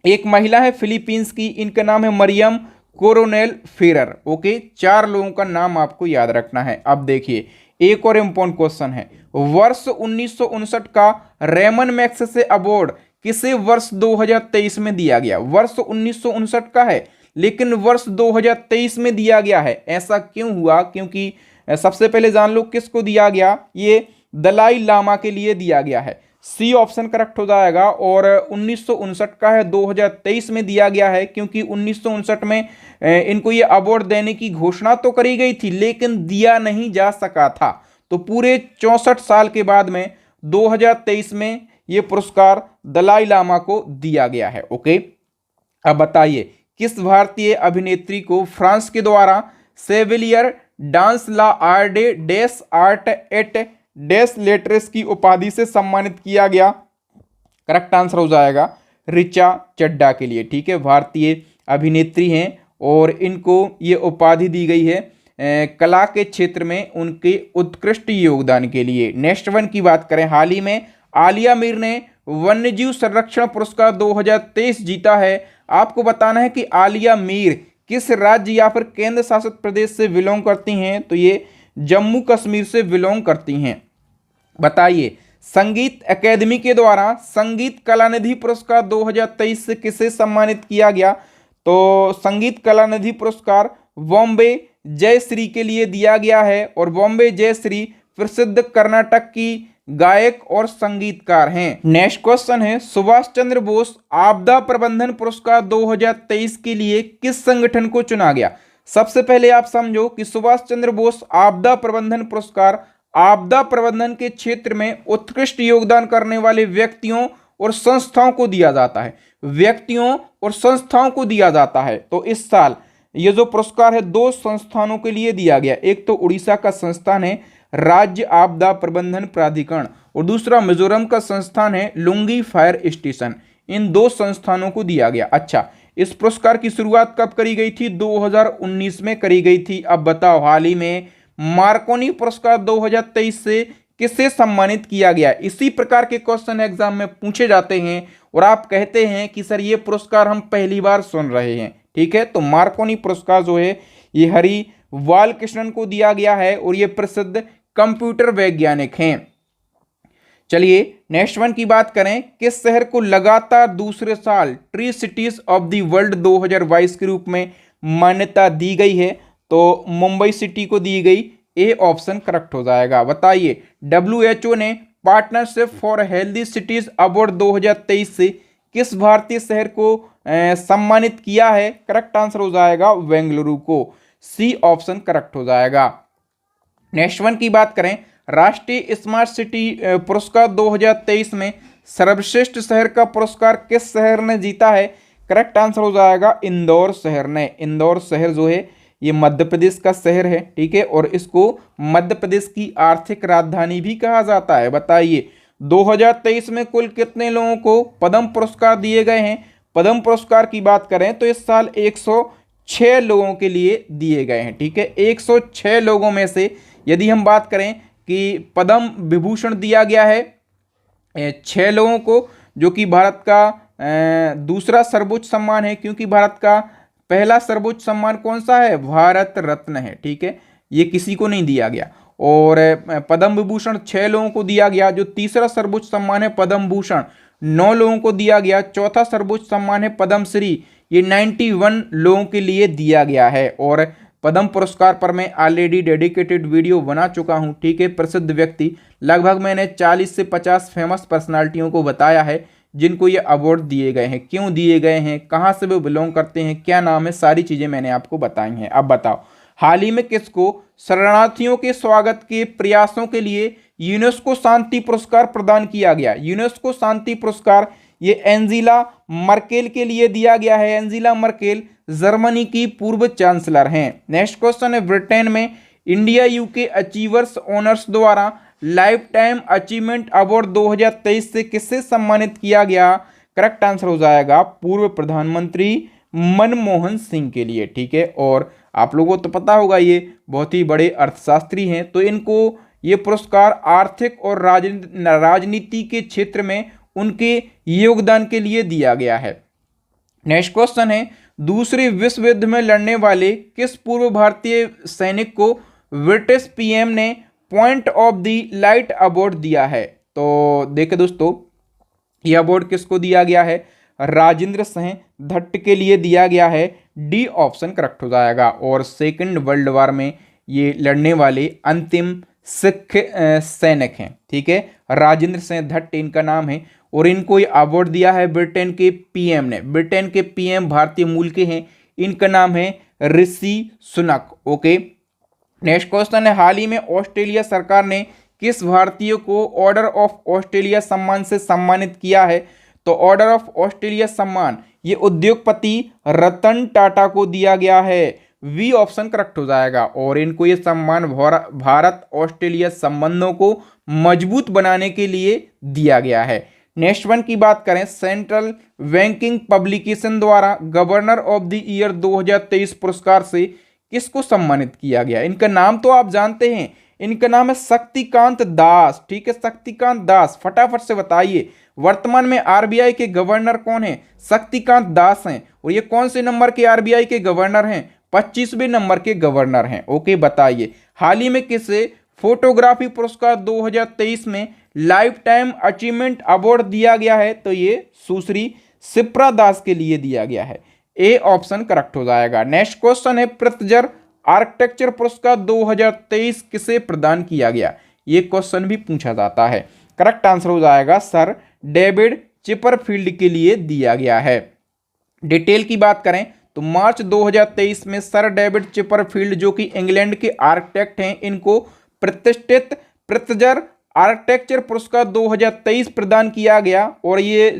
Speaker 1: एक महिला है फिलीपींस की, इनका नाम है मरियम कोरोनेल फेरर। ओके, 4 लोगों का नाम आपको याद रखना है। अब देखिए एक और इम्पोर्टेंट क्वेश्चन है, वर्ष 1959 का रेमन मैग्सेसे अवार्ड किसे वर्ष 2023 में दिया गया? वर्ष 1959 का है लेकिन वर्ष 2023 में दिया गया है। ऐसा क्यों हुआ? क्योंकि सबसे पहले जान लो किसको दिया गया, ये दलाई लामा के लिए दिया गया है। सी ऑप्शन करेक्ट हो जाएगा। और 1959 का है, 2023 में दिया गया है क्योंकि 1959 में इनको ये अवार्ड देने की घोषणा तो करी गई थी लेकिन दिया नहीं जा सका था। तो पूरे 64 साल के बाद में 2023 में ये पुरस्कार दलाई लामा को दिया गया है। ओके, अब बताइए किस भारतीय अभिनेत्री को फ्रांस के द्वारा सेविलियर dance La आर्डे days art at डेस लेटरेस की उपाधि से सम्मानित किया गया? करेक्ट आंसर हो जाएगा रिचा चड्ढा के लिए। ठीक है, भारतीय अभिनेत्री हैं और इनको ये उपाधि दी गई है कला के क्षेत्र में उनके उत्कृष्ट योगदान के लिए। नेक्स्ट वन की बात करें, हाल ही में आलिया मीर ने वन्यजीव संरक्षण पुरस्कार 2023 जीता है। आपको बताना है कि आलिया मीर किस राज्य या फिर केंद्र शासित प्रदेश से बिलोंग करती हैं? तो ये जम्मू कश्मीर से बिलोंग करती हैं। बताइए संगीत अकेदमी के द्वारा संगीत कलानिधि पुरस्कार 2023 से किसे सम्मानित किया गया? तो संगीत कलानिधि पुरस्कार बॉम्बे जयश्री के लिए दिया गया है और बॉम्बे जयश्री प्रसिद्ध कर्नाटक की गायक और संगीतकार हैं। नेक्स्ट क्वेश्चन है, सुभाष चंद्र बोस आपदा प्रबंधन पुरस्कार 2023 के लिए किस संगठन को चुना गया? सबसे पहले आप समझो कि सुभाष चंद्र बोस आपदा प्रबंधन पुरस्कार आपदा प्रबंधन के क्षेत्र में उत्कृष्ट योगदान करने वाले व्यक्तियों और संस्थाओं को दिया जाता है। व्यक्तियों और संस्थाओं को दिया जाता है। तो इस साल ये जो पुरस्कार है दो संस्थानों के लिए दिया गया। एक तो उड़ीसा का संस्थान है राज्य आपदा प्रबंधन प्राधिकरण और दूसरा मिजोरम का संस्थान है लुंगी फायर स्टेशन। इन दो संस्थानों को दिया गया। अच्छा, इस पुरस्कार की शुरुआत कब करी गई थी? 2019 में करी गई थी। अब बताओ हाल ही में मार्कोनी पुरस्कार 2023 से किसे सम्मानित किया गया? इसी प्रकार के क्वेश्चन एग्जाम में पूछे जाते हैं और आप कहते हैं कि सर ये पुरस्कार हम पहली बार सुन रहे हैं। ठीक है, तो मार्कोनी पुरस्कार जो है ये हरि बालकृष्णन को दिया गया है और ये प्रसिद्ध कंप्यूटर वैज्ञानिक हैं। चलिए नेक्स्ट वन की बात करें। किस शहर को लगातार दूसरे साल tree cities of the world 2022 के रूप में मान्यता दी गई है? तो मुंबई सिटी को दी गई। ए ऑप्शन करेक्ट हो जाएगा। बताइए WHO ने partnership for healthy cities award 2023 से किस भारतीय शहर को सम्मानित किया है? करेक्ट आंसर हो जाएगा बेंगलुरु को। सी ऑप्शन करेक्ट हो जाएगा। नेक्स्ट वन की बात करें। राष्ट्रीय स्मार्ट सिटी पुरस्कार 2023 में सर्वश्रेष्ठ शहर का पुरस्कार किस शहर ने जीता है? करेक्ट आंसर हो जाएगा इंदौर शहर ने। इंदौर शहर जो है ये मध्य प्रदेश का शहर है। ठीक है, और इसको मध्य प्रदेश की आर्थिक राजधानी भी कहा जाता है। बताइए 2023 में कुल कितने लोगों को पद्म पुरस्कार दिए गए हैं? पद्म पुरस्कार की बात करें तो इस साल 106 लोगों के लिए दिए गए हैं। ठीक है, 106 लोगों में से यदि हम बात करें कि पद्म विभूषण दिया गया है 6 लोगों को, जो कि भारत का दूसरा सर्वोच्च सम्मान है, क्योंकि भारत का पहला सर्वोच्च सम्मान कौन सा है? भारत रत्न है। ठीक है, ये किसी को नहीं दिया गया। और पद्म विभूषण 6 लोगों को दिया गया। जो तीसरा सर्वोच्च सम्मान है पद्म भूषण 9 लोगों को दिया गया। चौथा सर्वोच्च सम्मान है पद्म श्री, ये 91 लोगों के लिए दिया गया है। और पद्म पुरस्कार पर मैं ऑलरेडी डेडिकेटेड वीडियो बना चुका हूं। ठीक है, प्रसिद्ध व्यक्ति लगभग मैंने 40 से 50 फेमस पर्सनालिटियों को बताया है जिनको ये अवार्ड दिए गए हैं, क्यों दिए गए हैं, कहां से वो बिलोंग करते हैं, क्या नाम है, सारी चीजें मैंने आपको बताई हैं। अब बताओ हाल ही में किसको शरणार्थियों के स्वागत के प्रयासों के लिए यूनेस्को शांति पुरस्कार प्रदान किया गया? यूनेस्को शांति पुरस्कार ये एंजेला मर्केल के लिए दिया गया है। एंजेला मर्केल जर्मनी की पूर्व चांसलर हैं। नेक्स्ट क्वेश्चन है। ब्रिटेन में इंडिया यूके अचीवर्स ऑनर्स द्वारा लाइफ टाइम अचीवमेंट अवार्ड 2023 से किससे सम्मानित किया गया? करेक्ट आंसर हो जाएगा पूर्व प्रधानमंत्री मनमोहन सिंह के लिए। ठीक है, और आप लोगों को तो पता होगा ये बहुत ही बड़े अर्थशास्त्री हैं, तो इनको ये पुरस्कार आर्थिक और राजनीति के क्षेत्र में उनके योगदान के लिए दिया गया है। नेक्स्ट क्वेश्चन है। दूसरे विश्व युद्ध में लड़ने वाले किस पूर्व भारतीय सैनिक को ब्रिटिश पीएम ने point of the light award दिया है? तो देखिए दोस्तों, यह अवार्ड किसको दिया गया है? राजेंद्र सिंह भट्ट के लिए दिया गया है। डी ऑप्शन करेक्ट हो जाएगा। और सेकंड वर्ल्ड वॉर में ये लड़ने वाले अंतिम सिख सैनिक हैं। ठीक है, राजेंद्र सिंह भट्ट इनका नाम है और इनको ये अवार्ड दिया है ब्रिटेन के पीएम ने। ब्रिटेन के पीएम भारतीय मूल के हैं, इनका नाम है Rishi Sunak. Okay, next question है। हाल ही में ऑस्ट्रेलिया सरकार ने किस भारतीय को ऑर्डर ऑफ ऑस्ट्रेलिया सम्मान से सम्मानित किया है? तो ऑर्डर ऑफ ऑस्ट्रेलिया सम्मान ये उद्योगपति रतन टाटा को दिया गया है। वी ऑप्शन करेक्ट हो जाएगा। और इनको ये सम्मान भारत ऑस्ट्रेलिया संबंधों को मजबूत बनाने के लिए दिया गया है। नेक्स्ट वन की बात करें। सेंट्रल बैंकिंग पब्लिकेशन द्वारा गवर्नर ऑफ द ईयर 2023 पुरस्कार से किसको सम्मानित किया गया? इनका नाम तो आप जानते हैं, इनका नाम है शक्तिकांत दास। ठीक है, शक्तिकांत दास, फटाफट से बताइए वर्तमान में आरबीआई के गवर्नर कौन है? शक्तिकांत दास हैं। और ये कौन से नंबर के आरबीआई के गवर्नर हैं? 25वें नंबर के गवर्नर हैं। ओके, बताइए हाल ही में किसे फोटोग्राफी पुरस्कार 2023 में लाइफ टाइम अचीवमेंट अवार्ड दिया गया है? तो ये सुश्री शिप्रा दास के लिए दिया गया है। ए ऑप्शन करेक्ट हो जाएगा। नेक्स्ट क्वेश्चन है। पृथ्जर आर्किटेक्चर पुरस्कार 2023 किसे प्रदान किया गया? ये क्वेश्चन भी पूछा जाता है। करेक्ट आंसर हो जाएगा सर डेविड चिपरफील्ड के लिए दिया गया है। डिटेल की बात करें तो मार्च 2023 में सर डेविड चिपरफील्ड जो कि इंग्लैंड के आर्किटेक्ट हैं, इनको प्रतिष्ठित पृथ्जर आर्किटेक्चर पुरस्कार 2023 प्रदान किया गया। और ये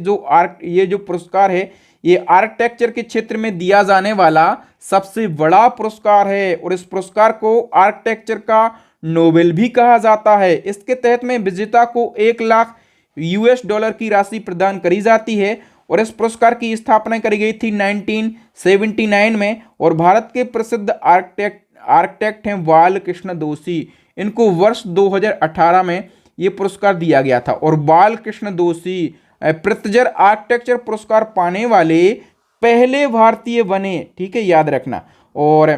Speaker 1: जो पुरस्कार है ये आर्किटेक्चर के क्षेत्र में दिया जाने वाला सबसे बड़ा पुरस्कार है और इस पुरस्कार को आर्किटेक्चर का नोबेल भी कहा जाता है। इसके तहत में विजेता को $1,00,000 की राशि प्रदान करी जाती है और इस पुरस्कार की स्थापना करी गई थी 1979 में और भारत के प्रसिद्ध आर्किटेक्ट हैं बालकृष्ण दोषी। इनको वर्ष 2018 में ये पुरस्कार दिया गया था और बालकृष्ण दोषी प्रित्जर आर्किटेक्चर पुरस्कार पाने वाले पहले भारतीय बने। ठीक है, याद रखना। और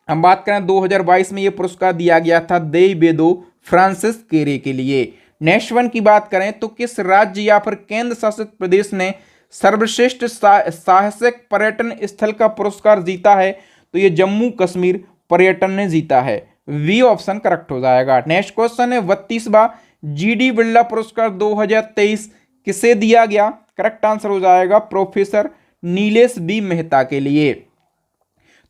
Speaker 1: हम बात करें 2022 में ये पुरस्कार दिया गया था देवेदो फ्रांसिस केरे के लिए। नेक्स्ट वन की बात करें तो किस राज्य या फिर केंद्र शासित प्रदेश ने सर्वश्रेष्ठ साहसिक पर्यटन स्थल का पुरस्कार जीता है? तो ये जम्मू कश्मीर पर्यटन ने जीता है। वी ऑप्शन करेक्ट हो जाएगा। नेक्स्ट क्वेश्चन है 32वां जीडी बिरला पुरस्कार 2023 किसे दिया गया? करेक्ट आंसर हो जाएगा प्रोफेसर नीलेश बी मेहता के लिए।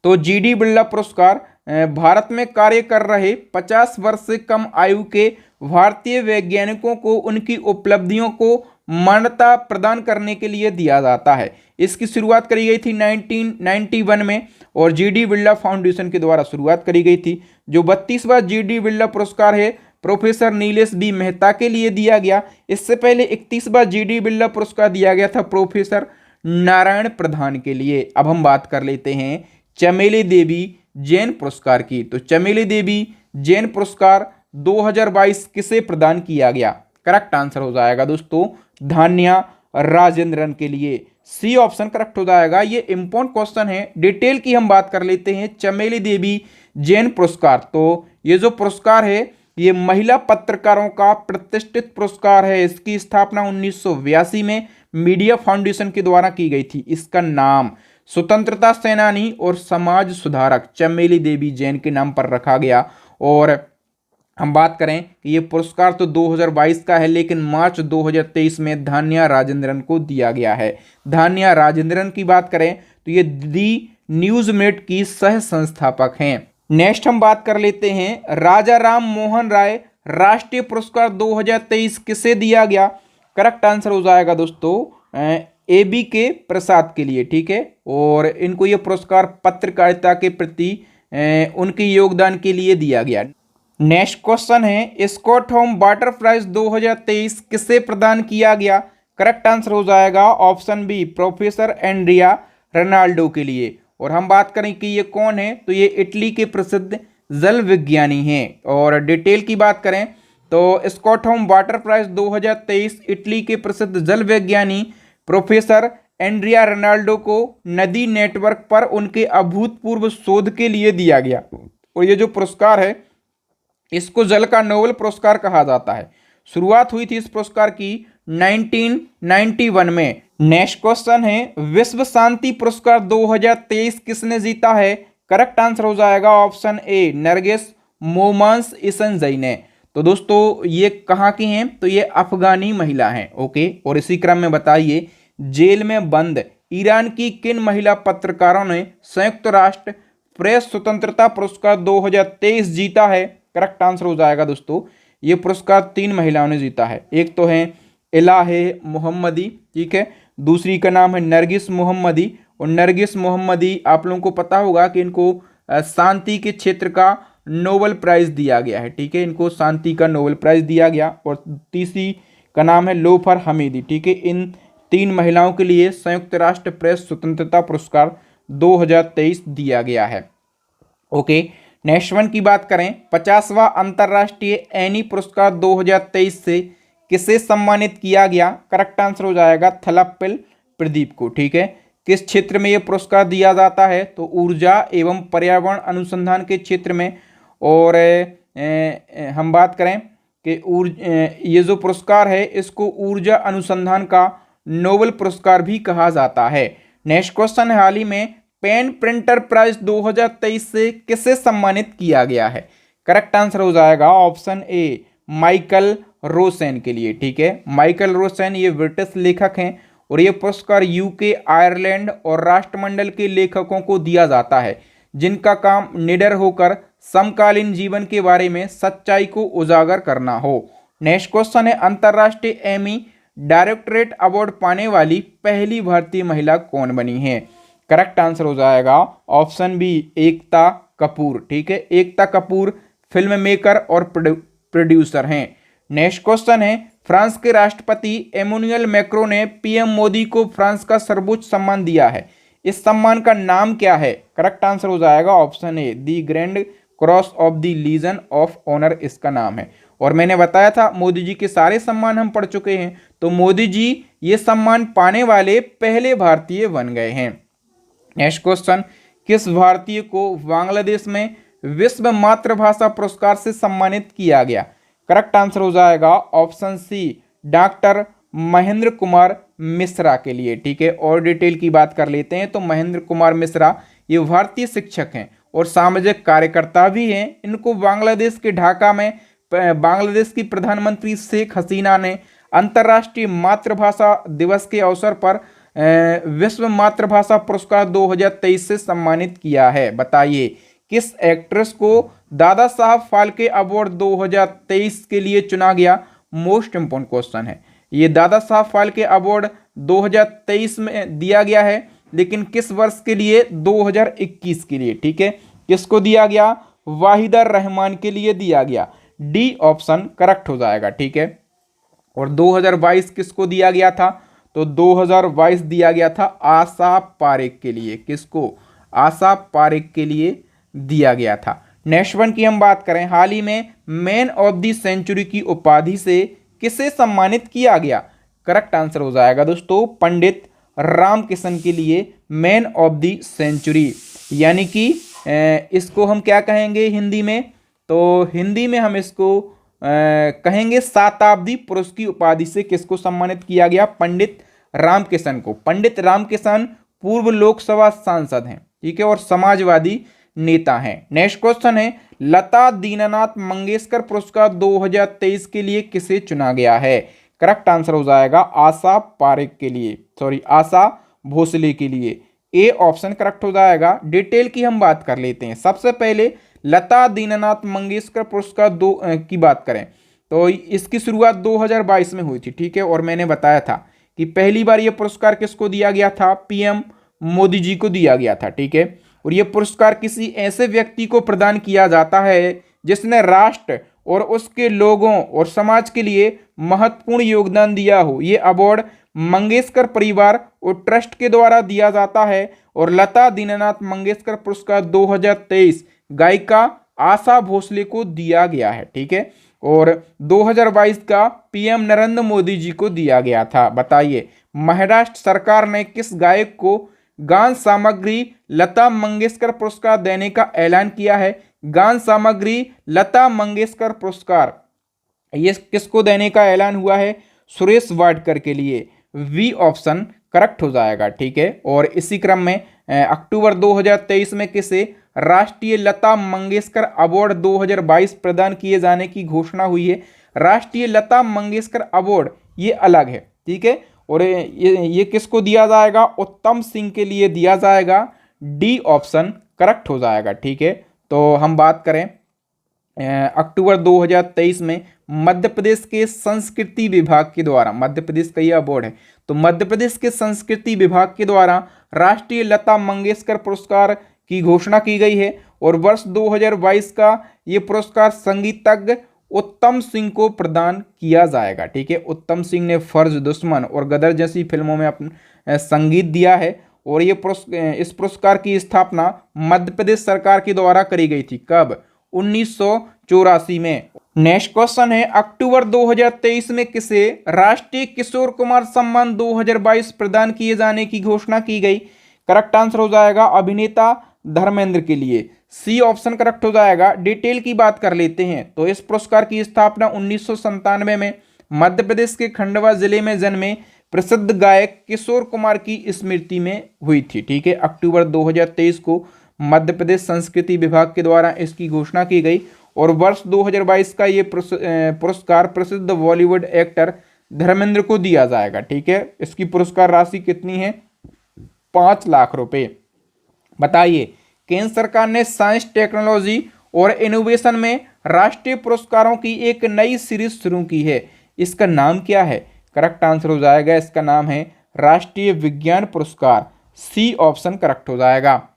Speaker 1: तो जीडी बिरला पुरस्कार भारत में कार्य कर रहे 50 वर्ष से कम आयु के भारतीय वैज्ञानिकों को उनकी उपलब्धियों को मान्यता प्रदान करने के लिए दिया जाता है। इसकी शुरुआत करी गई थी 1991 में और जीडी बिरला फाउंडेशन के द्वारा शुरुआत करी गई थी। जो 32वां जीडी बिरला पुरस्कार है प्रोफेसर नीलेश बी मेहता के लिए दिया गया। इससे पहले 31वां जीडी बिरला पुरस्कार दिया गया था प्रोफेसर नारायण प्रधान के लिए। अब हम बात कर लेते हैं चमेली देवी जैन पुरस्कार की। तो चमेली देवी जैन पुरस्कार 2022 किसे प्रदान किया गया? करेक्ट आंसर हो जाएगा दोस्तों धान्या राजेंद्रन के लिए। सी ऑप्शन करेक्ट हो जाएगा। ये इंपॉर्टेंट क्वेश्चन है, डिटेल की हम बात कर लेते हैं। चमेली देवी जैन पुरस्कार, तो ये जो पुरस्कार है ये महिला पत्रकारों का प्रतिष्ठित पुरस्कार है। इसकी स्थापना 1982 में मीडिया फाउंडेशन के द्वारा की गई थी। इसका नाम स्वतंत्रता सेनानी और समाज सुधारक चमेली देवी जैन के नाम पर रखा गया। और हम बात करें कि ये पुरस्कार तो 2022 का है, लेकिन मार्च 2023 में धान्या राजेंद्रन को दिया गया है। धान्या राजेंद्रन की बात करें तो ये दी न्यूज़मेट की सह संस्थापक हैं। नेक्स्ट हम बात कर लेते हैं राजा राम मोहन राय राष्ट्रीय पुरस्कार 2023 किसे दिया गया? करेक्ट आंसर हो जाएगा दोस्तों AB के प्रसाद के लिए। ठीक है, और इनको ये पुरस्कार पत्रकारिता के प्रति उनके योगदान के लिए दिया गया। नेक्स्ट क्वेश्चन है स्टॉकहोम वाटर प्राइज 2023 किसे प्रदान किया गया? करेक्ट आंसर हो जाएगा option B professor Andrea Rinaldo के लिए। और हम बात करें कि ये कौन है, तो ये इटली के प्रसिद्ध जल विज्ञानी हैं। और डिटेल की बात करें तो स्टॉकहोम वाटर प्राइज 2023 इटली के प्रसिद्ध जल विज्ञानी प्रोफेसर एंड्रिया रेनाल्डो को नदी नेटवर्क पर उनके अभूतपूर्व शोध के लिए दिया गया। और ये जो पुरस्कार है इसको जल का नोबेल पुरस्कार कहा जाता है। शुरुआत हुई थी इस पुरस्कार की 1991 में। नेक्स्ट क्वेश्चन है विश्व शांति पुरस्कार 2023 किसने जीता है? करेक्ट आंसर हो जाएगा ऑप्शन ए नरगिस मोमन्स इसेंजई ने। तो दोस्तों ये कहाँ की हैं? तो ये अफगानी महिला हैं। ओके, और इसी क्रम में बताइए जेल में बंद ईरान की किन महिला पत्रकारों ने संयुक्त राष्ट्र प्रेस स्वतंत्रता पुरस्कार 2023 जीता है? करेक्ट आंसर हो जाएगा दोस्तों ये पुरस्कार 3 महिलाओं ने जीता है। एक तो है इलाहे मोहम्मदी, ठीक है, दूसरी का नाम है नरगिस मोहम्मदी। और नरगिस मोहम्मदी आप लोगों को पता होगा कि इनको शांति के क्षेत्र का नोबेल प्राइज दिया गया है। ठीक है, इनको शांति का नोबेल प्राइज दिया गया। और तीसरी का नाम है लोफर हमीदी। ठीक है, इन 3 महिलाओं के लिए संयुक्त राष्ट्र प्रेस स्वतंत्रता पुरस्कार 2023 दिया गया है। ओके, नेक्स्ट वन की बात करें 50वां अंतर्राष्ट्रीय एनी पुरस्कार 2023 से किसे सम्मानित किया गया? करेक्ट आंसर हो जाएगा थलप्पिल प्रदीप को। ठीक है, किस क्षेत्र में यह पुरस्कार दिया जाता है? तो ऊर्जा एवं पर्यावरण अनुसंधान के क्षेत्र में। और हम बात करें कि ये जो पुरस्कार है इसको ऊर्जा अनुसंधान का नोबेल पुरस्कार भी कहा जाता है। नेक्स्ट क्वेश्चन है हाल ही में पेन प्रिंटर प्राइज 2023 से किसे सम्मानित किया गया है? करेक्ट आंसर हो जाएगा ऑप्शन ए माइकल रोसेन के लिए। ठीक है, माइकल रोसेन ये ब्रिटिश लेखक हैं और ये पुरस्कार यूके, आयरलैंड और राष्ट्रमंडल के लेखकों को दिया जाता है जिनका काम निडर होकर समकालीन जीवन के बारे में सच्चाई को उजागर करना हो। नेक्स्ट क्वेश्चन है अंतर्राष्ट्रीय एमी डायरेक्टरेट अवार्ड पाने वाली पहली भारतीय महिला कौन बनी है? करेक्ट आंसर हो जाएगा ऑप्शन बी, एकता कपूर। ठीक है, एकता कपूर फिल्म मेकर और प्रोड्यूसर हैं। नेक्स्ट क्वेश्चन है, फ्रांस के राष्ट्रपति एमुनुएल मैक्रों ने पीएम मोदी को फ्रांस का सर्वोच्च सम्मान दिया है। इस सम्मान का नाम क्या है? करेक्ट आंसर हो जाएगा option A, the grand cross of the legion of honour इसका नाम है। और मैंने बताया था मोदी जी के सारे सम्मान हम पढ़ चुके हैं, तो मोदी जी ये सम्मान पाने वाले पहले भारतीय बन गए हैं। नेक्स्ट क्वेश्चन, किस भारतीय को बांग्लादेश में विश्व मातृभाषा पुरस्कार से सम्मानित किया गया? करेक्ट आंसर हो जाएगा option C, doctor Mahendra Kumar Mishra के लिए। ठीक है, और डिटेल की बात कर लेते हैं तो महेंद्र कुमार मिश्रा ये भारतीय शिक्षक हैं और सामाजिक कार्यकर्ता भी हैं। इनको बांग्लादेश के ढाका में बांग्लादेश की प्रधानमंत्री शेख हसीना ने अंतर्राष्ट्रीय मातृभाषा दिवस के अवसर पर विश्व मातृभाषा पुरस्कार 2023 से सम्मानित किया है। बताइए किस एक्ट्रेस को दादा साहब फाल्के अवार्ड 2023 के लिए चुना गया? मोस्ट इंपोर्टेंट क्वेश्चन है ये। दादा साहब फाल्के अवार्ड 2023 में दिया गया है, लेकिन किस वर्ष के लिए? 2021 के लिए। ठीक है, किसको दिया गया? वाहिदा रहमान के लिए दिया गया। डी ऑप्शन करेक्ट हो जाएगा। ठीक है, और 2022 किसको दिया गया था? तो 2022 दिया गया था आशा पारेख के लिए। किसको? आशा पारेख के लिए दिया गया था। नेक्स्ट वन की हम बात करें, हाल ही में मैन ऑफ द सेंचुरी की उपाधि से किसे सम्मानित किया गया? करेक्ट आंसर हो जाएगा दोस्तों पंडित रामकिशन के लिए मैन ऑफ द सेंचुरी, यानी कि इसको हम क्या कहेंगे हिंदी में? तो हिंदी में हम इसको कहेंगे शताब्दी पुरुष की उपाधि से किसको सम्मानित किया गया? पंडित रामकिशन को। पंडित रामकिशन पूर्व लोकसभा सांसद हैं, ठीक है, और समाजवादी नेता हैं। नेक्स्ट क्वेश्चन है, लता दीनानाथ मंगेशकर पुरस्कार 2023 के लिए किसे चुना गया है? करेक्ट आंसर हो जाएगा आशा पारेख के लिए, सॉरी आशा भोसले के लिए। ए ऑप्शन करेक्ट हो जाएगा। डिटेल की हम बात कर लेते हैं। सबसे पहले लता दीनानाथ मंगेशकर पुरस्कार की बात करें तो इसकी शुरुआत 2022 में हुई थी। ठीक है, और मैंने बताया था कि पहली बार यह पुरस्कार किसको दिया गया था? पीएम मोदी जी को दिया गया था। ठीक है, और यह पुरस्कार किसी ऐसे व्यक्ति को प्रदान किया जाता है जिसने राष्ट्र और उसके लोगों और समाज के लिए महत्वपूर्ण योगदान दिया हो। ये अवार्ड मंगेशकर परिवार और ट्रस्ट के द्वारा दिया जाता है और लता दीनानाथ मंगेशकर पुरस्कार 2023 गायिका आशा भोसले को दिया गया है। ठीक है, और 2022 का पीएम नरेंद्र मोदी जी को दिया गया था। बताइए महाराष्ट्र सरकार ने किस गायक को गान सामग्री लता मंगेशकर पुरस्कार देने का ऐलान किया है? गान सामग्री लता मंगेशकर पुरस्कार ये किसको देने का ऐलान हुआ है? सुरेश वाडकर के लिए। वी ऑप्शन करेक्ट हो जाएगा। ठीक है, और इसी क्रम में अक्टूबर 2023 में किसे राष्ट्रीय लता मंगेशकर अवार्ड 2022 प्रदान किए जाने की घोषणा हुई है? राष्ट्रीय लता मंगेशकर अवार्ड ये अलग है। ठीक है, और ये किसको दिया जाएगा? उत्तम सिंह के लिए दिया जाएगा। डी ऑप्शन करेक्ट हो जाएगा। ठीक है, तो हम बात करें अक्टूबर 2023 में मध्य प्रदेश के संस्कृति विभाग के द्वारा, मध्य प्रदेश का ये अवार्ड है, तो मध्य प्रदेश के संस्कृति विभाग के द्वारा राष्ट्रीय लता मंगेशकर पुरस्कार की घोषणा की गई है और वर्ष 2022 का ये पुरस्कार संगीतज्ञ उत्तम सिंह को प्रदान किया जाएगा। ठीक है, उत्तम सिंह ने फर्ज, दुश्मन और गदर जैसी फिल्मों में अपना संगीत दिया है और ये इस पुरस्कार की स्थापना मध्य प्रदेश सरकार के द्वारा करी गई थी। कब? 1984 में। नेक्स्ट क्वेश्चन है, अक्टूबर 2023 में किसे राष्ट्रीय किशोर कुमार सम्मान 2022 प्रदान किए जाने की घोषणा की गई? करेक्ट आंसर हो जाएगा अभिनेता धर्मेंद्र के लिए। सी ऑप्शन करेक्ट हो जाएगा। डिटेल की बात कर लेते हैं तो इस पुरस्कार की स्थापना 1997 में मध्य प्रदेश के खंडवा जिले में जन्मे प्रसिद्ध गायक किशोर कुमार की स्मृति में हुई थी। ठीक है, अक्टूबर 2023 को मध्य प्रदेश संस्कृति विभाग के द्वारा इसकी घोषणा की गई और वर्ष 2022 का ये पुरस्कार प्रसिद्ध बॉलीवुड एक्टर धर्मेंद्र को दिया जाएगा। ठीक है, इसकी पुरस्कार राशि कितनी है? 5 लाख रुपए। बताइए केंद्र सरकार ने साइंस, टेक्नोलॉजी और इनोवेशन में राष्ट्रीय पुरस्कारों की एक नई सीरीज शुरू की है, इसका नाम क्या है? करेक्ट आंसर हो जाएगा, इसका नाम है राष्ट्रीय विज्ञान पुरस्कार। सी ऑप्शन करेक्ट हो जाएगा।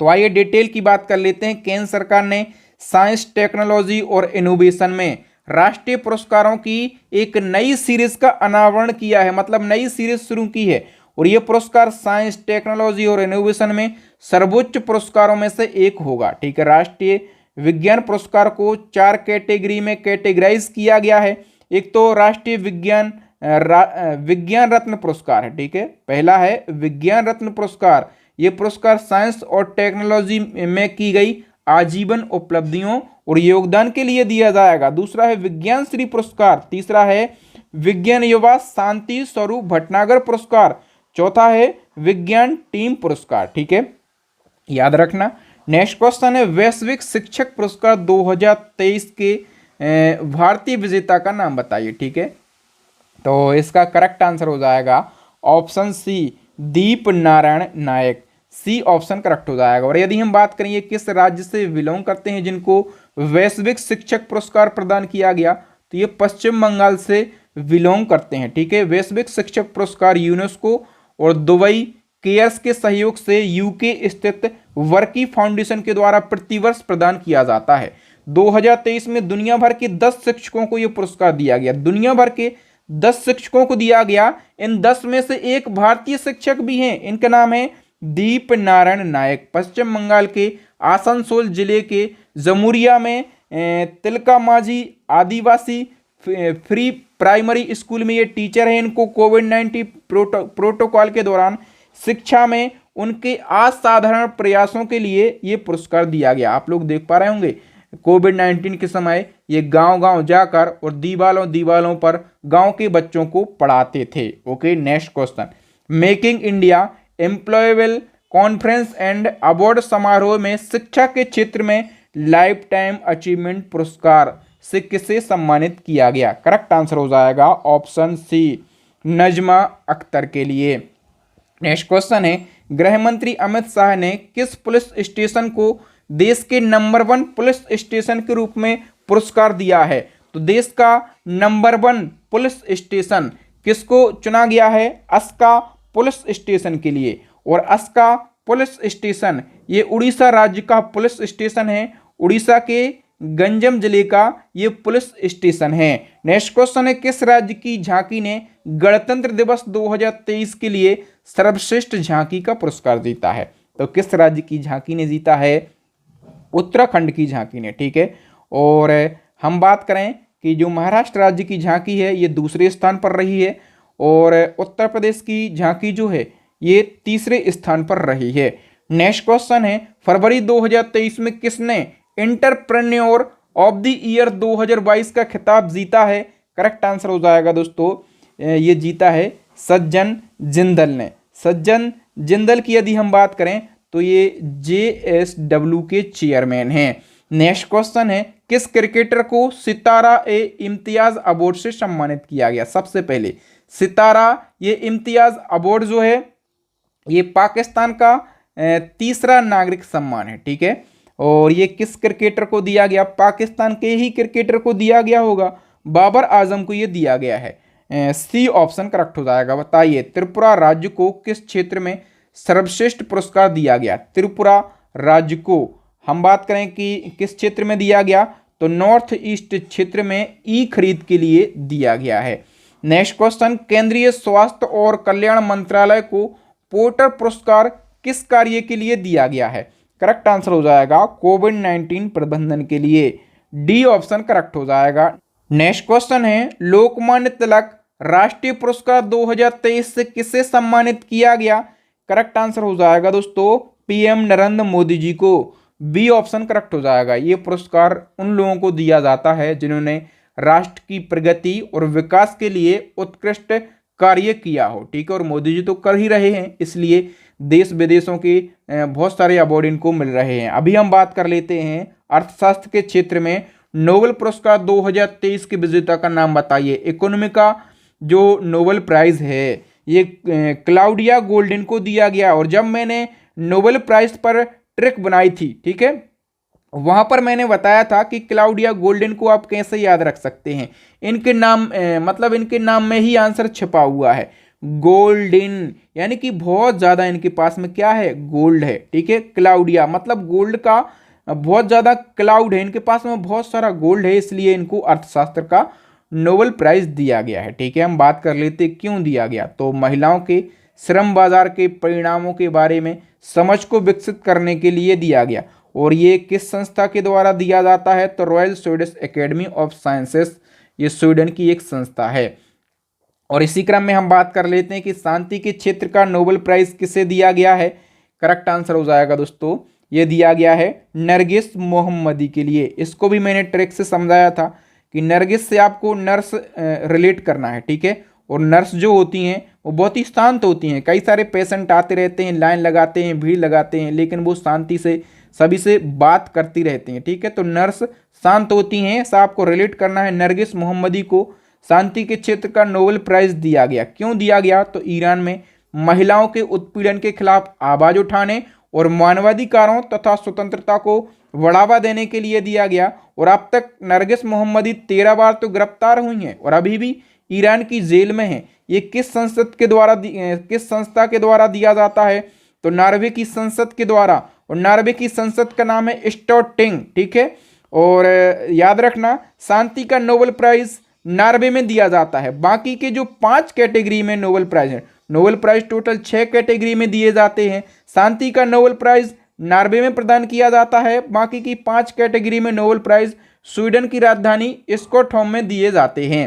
Speaker 1: तो आइए डिटेल की बात कर लेते हैं। केंद्र सरकार ने साइंस, टेक्नोलॉजी और इनोवेशन में राष्ट्रीय पुरस्कारों की एक नई सीरीज का अनावरण किया है, मतलब नई सीरीज शुरू की है। और ये पुरस्कार साइंस, टेक्नोलॉजी और इनोवेशन में सर्वोच्च पुरस्कारों में से एक होगा। ठीक है, राष्ट्रीय विज्ञान पुरस्कार को 4 कैटेगरी में कैटेगराइज किया गया है। एक तो राष्ट्रीय विज्ञान रत्न पुरस्कार है। ठीक है, पहला है विज्ञान रत्न पुरस्कार। ये पुरस्कार साइंस और टेक्नोलॉजी में की गई आजीवन उपलब्धियों और योगदान के लिए दिया जाएगा। दूसरा है विज्ञान श्री पुरस्कार। तीसरा है विज्ञान युवा शांति स्वरूप भटनागर पुरस्कार। चौथा है विज्ञान टीम पुरस्कार। ठीक है, याद रखना। नेक्स्ट क्वेश्चन है वैश्विक शिक्षक पुरस्कार 2023 के भारतीय विजेता का नाम बताइए। ठीक है, तो इसका करेक्ट आंसर हो जाएगा ऑप्शन सी, दीप नारायण नायक। सी ऑप्शन करेक्ट हो जाएगा। और यदि हम बात करें ये किस राज्य से बिलोंग करते हैं जिनको वैश्विक शिक्षक पुरस्कार प्रदान किया गया, तो ये पश्चिम बंगाल से बिलोंग करते हैं। ठीक है, वैश्विक शिक्षक पुरस्कार यूनेस्को और दुबई केयर्स के सहयोग से यूके स्थित वर्की फाउंडेशन के द्वारा प्रतिवर्ष प्रदान किया जाता है। 2023 में दुनिया भर के 10 शिक्षकों को यह पुरस्कार दिया गया। दुनिया भर के 10 शिक्षकों को दिया गया। इन 10 में से एक भारतीय शिक्षक भी हैं। इनका नाम है दीप नारायण नायक। पश्चिम बंगाल के आसनसोल जिले के जमुरिया में तिलका माझी आदिवासी फ्री प्राइमरी स्कूल में ये टीचर है। इनको कोविड-19 प्रोटोकॉल के दौरान शिक्षा में उनके असाधारण प्रयासों के लिए ये पुरस्कार दिया गया। आप लोग देख पा रहे होंगे कोविड-19 के समय ये गांव-गांव जाकर और दीवालों पर गांव के बच्चों को पढ़ाते थे। Okay, next question, making India employable conference and award समारोह में शिक्षा के क्षेत्र में लाइफ टाइम अचीवमेंट पुरस्कार से किसे सम्मानित किया गया? करेक्ट आंसर हो जाएगा ऑप्शन सी, नजमा अख्तर के लिए। नेक्स्ट क्वेश्चन है गृह मंत्री अमित शाह ने किस पुलिस स्टेशन को देश के नंबर 1 पुलिस स्टेशन के रूप में पुरस्कार दिया है? तो देश का नंबर 1 पुलिस स्टेशन किसको चुना गया है? अस्का पुलिस स्टेशन के लिए। और अस्का पुलिस स्टेशन ये उड़ीसा राज्य का पुलिस स्टेशन है। उड़ीसा के गंजम जिले का ये पुलिस स्टेशन है। नेक्स्ट क्वेश्चन है किस राज्य की झांकी ने गणतंत्र दिवस 2023 के लिए सर्वश्रेष्ठ झांकी का पुरस्कार जीता है? तो किस राज्य की झांकी ने जीता है? उत्तराखंड की झांकी ने। ठीक है, और हम बात करें कि जो महाराष्ट्र राज्य की झांकी है ये दूसरे स्थान पर रही है और उत्तर प्रदेश की झांकी जो है ये तीसरे स्थान पर रही है। नेक्स्ट क्वेश्चन है फरवरी 2023 में किसने एंटरप्रेन्योर ऑफ द ईयर 2022 का खिताब जीता है? करेक्ट आंसर हो जाएगा दोस्तों, ये जीता है सज्जन जिंदल ने। सज्जन जिंदल की यदि हम बात करें तो ये JSW के चेयरमैन हैं। नेक्स्ट क्वेश्चन है किस क्रिकेटर को सितारा-ए-इम्तियाज अवार्ड से सम्मानित किया गया? सबसे पहले सितारा ये इम्तियाज अवार्ड जो है ये पाकिस्तान का तीसरा नागरिक सम्मान है। ठीक है, और ये किस क्रिकेटर को दिया गया? पाकिस्तान के ही क्रिकेटर को दिया गया होगा, बाबर आजम को ये दिया गया है। सी ऑप्शन करेक्ट हो जाएगा। बताइए त्रिपुरा राज्य को किस क्षेत्र में सर्वश्रेष्ठ पुरस्कार दिया गया? त्रिपुरा राज्य को हम बात करें कि किस क्षेत्र में दिया गया, तो नॉर्थ ईस्ट क्षेत्र में ई खरीद के लिए दिया गया है। नेक्स्ट क्वेश्चन केंद्रीय स्वास्थ्य और कल्याण मंत्रालय को पोर्टर पुरस्कार किस कार्य के लिए दिया गया है? करेक्ट आंसर हो जाएगा कोविड-19 प्रबंधन के लिए। डी ऑप्शन करेक्ट हो जाएगा। नेक्स्ट क्वेश्चन है लोकमान्य तिलक राष्ट्रीय पुरस्कार 2023 से किसे सम्मानित किया गया? करेक्ट आंसर हो जाएगा दोस्तों PM नरेंद्र मोदी जी को। बी ऑप्शन करेक्ट हो जाएगा। ये पुरस्कार उन लोगों को दिया जाता है जिन्होंने राष्ट्र की प्रगति और विकास के लिए उत्कृष्ट कार्य किया हो। ठीक है, और मोदी जी तो कर ही रहे हैं, इसलिए देश विदेशों के बहुत सारे अवार्ड इनको मिल रहे हैं। अभी हम बात कर लेते हैं अर्थशास्त्र के क्षेत्र में नोबेल पुरस्कार 2023 के विजेता का नाम बताइए। इकोनॉमी का जो नोबेल प्राइज है ये क्लाउडिया गोल्डन को दिया गया। और जब मैंने नोबेल प्राइज पर ट्रिक बनाई थी, ठीक है, वहां पर मैंने बताया था कि क्लाउडिया गोल्डन को आप कैसे याद रख सकते हैं। इनके नाम मतलब इनके नाम में ही आंसर छिपा हुआ है, गोल्डन, यानी कि बहुत ज्यादा इनके पास में क्या है, गोल्ड है। ठीक है, क्लाउडिया मतलब गोल्ड का बहुत ज्यादा क्लाउड है इनके पास में, बहुत सारा गोल्ड है, इसलिए इनको अर्थशास्त्र का नोबेल प्राइज दिया गया है। ठीक है, हम बात कर लेते क्यों दिया गया। तो महिलाओं के श्रम बाजार के परिणामों के बारे में समझ को विकसित करने के लिए दिया गया। और ये किस संस्था के द्वारा दिया जाता है, तो royal Swedish academy of sciences, ये स्वीडन की एक संस्था है। और इसी क्रम में हम बात कर लेते हैं कि शांति के क्षेत्र का नोबेल प्राइज किसे दिया गया है। करेक्ट आंसर हो जाएगा दोस्तों, ये दिया गया है नरगिस मोहम्मदी के लिए। इसको भी मैंने ट्रिक से समझाया था कि नरगिस से आपको नर्स रिलेट करना है। ठीक है, और नर्स जो होती हैं वो बहुत ही शांत होती हैं। कई सारे पेशेंट आते रहते हैं, लाइन लगाते हैं, भीड़ लगाते हैं, लेकिन वो शांति से सभी से बात करती रहती हैं। ठीक है, तो नर्स शांत होती हैं, ऐसा आपको रिलेट करना है। नरगिस मोहम्मदी को शांति के क्षेत्र का नोबेल प्राइज दिया गया। क्यों दिया गया, तो ईरान में महिलाओं के उत्पीड़न के खिलाफ आवाज उठाने और मानवाधिकारों तथा स्वतंत्रता को बढ़ावा देने के लिए दिया गया। और अब तक नरगिस मोहम्मदी 13 बार तो गिरफ्तार हुई हैं और अभी भी ईरान की जेल में हैं। ये किस संस्था के द्वारा दिया जाता है, तो नॉर्वे की संसद के द्वारा। और नॉर्वे की संसद का नाम है स्टोटिंग। ठीक है, और याद रखना शांति का नोबेल प्राइज नॉर्वे में दिया जाता है। बाकी के जो 5 कैटेगरी में नोबेल प्राइज है, नोबेल प्राइज टोटल 6 कैटेगरी में दिए जाते हैं। शांति का नोबेल प्राइज नॉर्वे में प्रदान किया जाता है। बाकी की 5 कैटेगरी में नोबेल प्राइज स्वीडन की राजधानी स्टॉकहोम में दिए जाते हैं।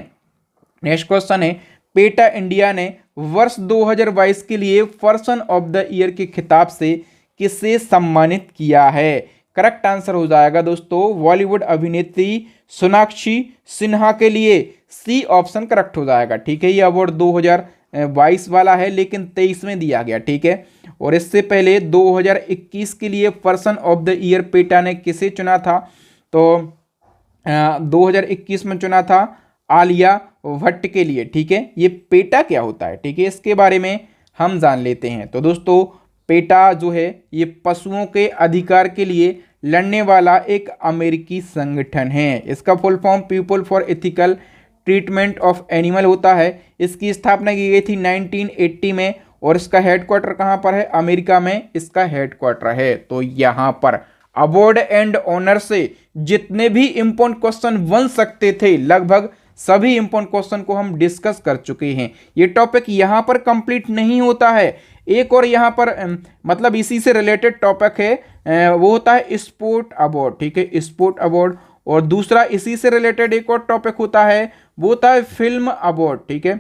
Speaker 1: नेक्स्ट क्वेश्चन है, पेटा इंडिया ने वर्ष 2022 के लिए पर्सन ऑफ द ईयर के खिताब से किसे सम्मानित किया है। करेक्ट आंसर हो जाएगा दोस्तों, बॉलीवुड अभिनेत्री सोनाक्षी सिन्हा के लिए सी ऑप्शन करेक्ट हो जाएगा। ठीक है, ये अवार्ड 2022 वाला है, लेकिन 23 में दिया गया। ठीक है, और इससे पहले 2021 के लिए person of the year PETA ने किसे चुना था, तो 2021 में चुना था आलिया भट्ट के लिए। ठीक है, ये पेटा क्या होता है, ठीक है, इसके बारे में हम जान लेते हैं। तो दोस्तों पेटा जो है ये पशुओं के अधिकार के लिए लड़ने वाला एक अमेरिकी संगठन है। इसका full form people for ethical treatment of animal होता है। इसकी स्थापना की गई थी 1980 में और इसका हेडक्वार्टर कहाँ पर है, अमेरिका में इसका हेडक्वार्टर है। तो यहाँ पर अवार्ड एंड ऑनर से जितने भी इंपॉर्टेंट क्वेश्चन बन सकते थे, लगभग सभी इंपॉर्टेंट क्वेश्चन को हम डिस्कस कर चुके हैं। ये टॉपिक यहाँ पर कंप्लीट नहीं होता है, एक और यहाँ पर मतलब इसी से रिलेटेड टॉपिक है, वो होता है स्पोर्ट अवार्ड। ठीक है, स्पोर्ट अवार्ड। और दूसरा इसी से रिलेटेड एक और टॉपिक होता है, वो होता है फिल्म अवार्ड। ठीक है,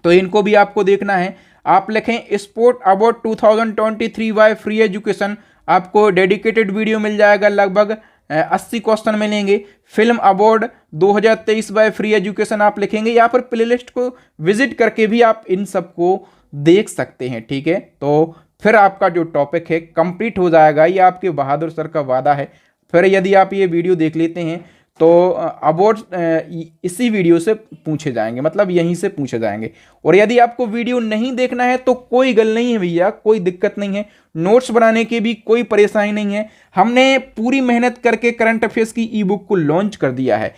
Speaker 1: तो इनको भी आपको देखना है। आप लिखें sport award 2023 by free education, आपको डेडिकेटेड वीडियो मिल जाएगा, लगभग 80 क्वेश्चन मिलेंगे। Film award 2023 by free education आप लिखेंगे, या फिर प्लेलिस्ट को विजिट करके भी आप इन सबको देख सकते हैं। ठीक है, तो फिर आपका जो टॉपिक है कंप्लीट हो जाएगा, ये आपके बहादुर सर का वादा है। फिर यदि आप ये वीडियो देख लेते हैं तो अवार्ड इसी वीडियो से पूछे जाएंगे, मतलब यहीं से पूछे जाएंगे। और यदि आपको वीडियो नहीं देखना है तो कोई गल नहीं है भैया, कोई दिक्कत नहीं है, नोट्स बनाने की भी कोई परेशानी नहीं है। हमने पूरी मेहनत करके करंट अफेयर्स की ई बुक को लॉन्च कर दिया है।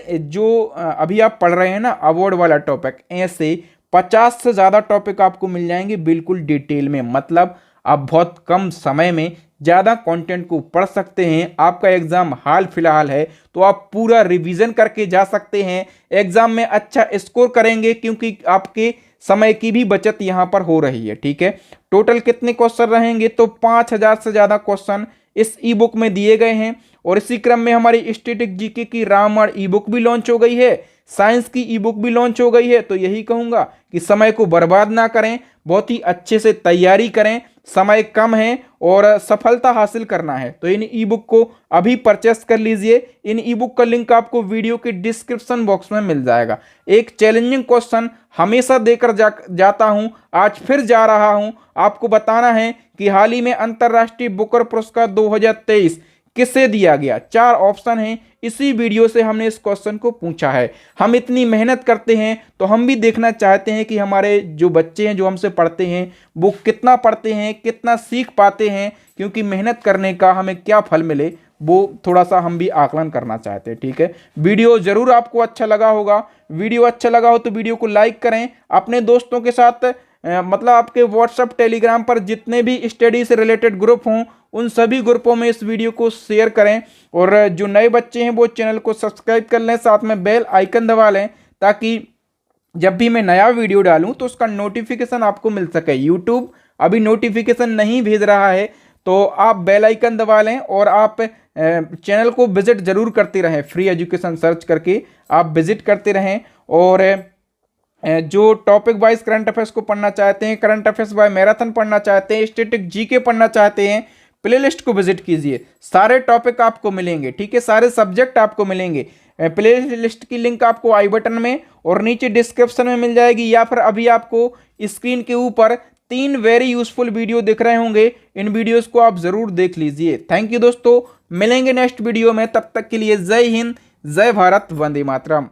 Speaker 1: जो अभी आप पढ़ रहे हैं ना अवार्ड वाला टॉपिक, ऐसे 50 से ज़्यादा टॉपिक आपको मिल जाएंगे बिल्कुल डिटेल में, मतलब आप बहुत कम समय में ज़्यादा कंटेंट को पढ़ सकते हैं। आपका एग्जाम हाल फिलहाल है तो आप पूरा रिवीजन करके जा सकते हैं, एग्जाम में अच्छा स्कोर करेंगे, क्योंकि आपके समय की भी बचत यहाँ पर हो रही है। ठीक है, टोटल कितने क्वेश्चन रहेंगे, तो 5000 से ज़्यादा क्वेश्चन इस ई बुक में दिए गए हैं। और इसी क्रम में हमारी स्टैटिक जीके की रामबाण ई बुक भी लॉन्च हो गई है, साइंस की ई बुक भी लॉन्च हो गई है। तो यही कहूँगा कि समय को बर्बाद ना करें, बहुत ही अच्छे से तैयारी करें, समय कम है और सफलता हासिल करना है। तो इन ई बुक को अभी परचेस कर लीजिए। इन ई बुक का लिंक आपको वीडियो के डिस्क्रिप्शन बॉक्स में मिल जाएगा। एक चैलेंजिंग क्वेश्चन हमेशा देकर जाता हूं, आज फिर जा रहा हूं, आपको बताना है कि हाल ही में अंतर्राष्ट्रीय बुकर पुरस्कार 2023 किसे दिया गया। 4 ऑप्शन हैं, इसी वीडियो से हमने इस क्वेश्चन को पूछा है। हम इतनी मेहनत करते हैं तो हम भी देखना चाहते हैं कि हमारे जो बच्चे हैं जो हमसे पढ़ते हैं वो कितना पढ़ते हैं, कितना सीख पाते हैं, क्योंकि मेहनत करने का हमें क्या फल मिले वो थोड़ा सा हम भी आकलन करना चाहते हैं। ठीक है, वीडियो जरूर आपको अच्छा लगा होगा। वीडियो अच्छा लगा हो तो वीडियो को लाइक करें, अपने दोस्तों के साथ मतलब आपके व्हाट्सएप टेलीग्राम पर जितने भी स्टडी से रिलेटेड ग्रुप हों उन सभी ग्रुपों में इस वीडियो को शेयर करें। और जो नए बच्चे हैं वो चैनल को सब्सक्राइब कर लें, साथ में बेल आइकन दबा लें ताकि जब भी मैं नया वीडियो डालूं तो उसका नोटिफिकेशन आपको मिल सके। यूट्यूब अभी नोटिफिकेशन नहीं भेज रहा है तो आप बेल आइकन दबा लें और आप चैनल को विजिट जरूर करते रहें। फ्री एजुकेशन सर्च करके आप विजिट करते रहें। और जो टॉपिक वाइज करंट अफेयर्स को पढ़ना चाहते हैं, करंट अफेयर्स बाय मैराथन पढ़ना चाहते हैं, स्टैटिक जीके पढ़ना चाहते हैं, प्लेलिस्ट को विजिट कीजिए, सारे टॉपिक आपको मिलेंगे। ठीक है, सारे सब्जेक्ट आपको मिलेंगे। प्लेलिस्ट की लिंक आपको आई बटन में और नीचे डिस्क्रिप्शन में मिल जाएगी, या फिर अभी आपको स्क्रीन के ऊपर 3 वेरी यूजफुल वीडियो दिख रहे होंगे। इन वीडियोस को आप जरूर देख लीजिए। थैंक यू दोस्तों, मिलेंगे नेक्स्ट वीडियो में, तब तक के लिए जय हिंद, जय भारत, वंदे मातरम।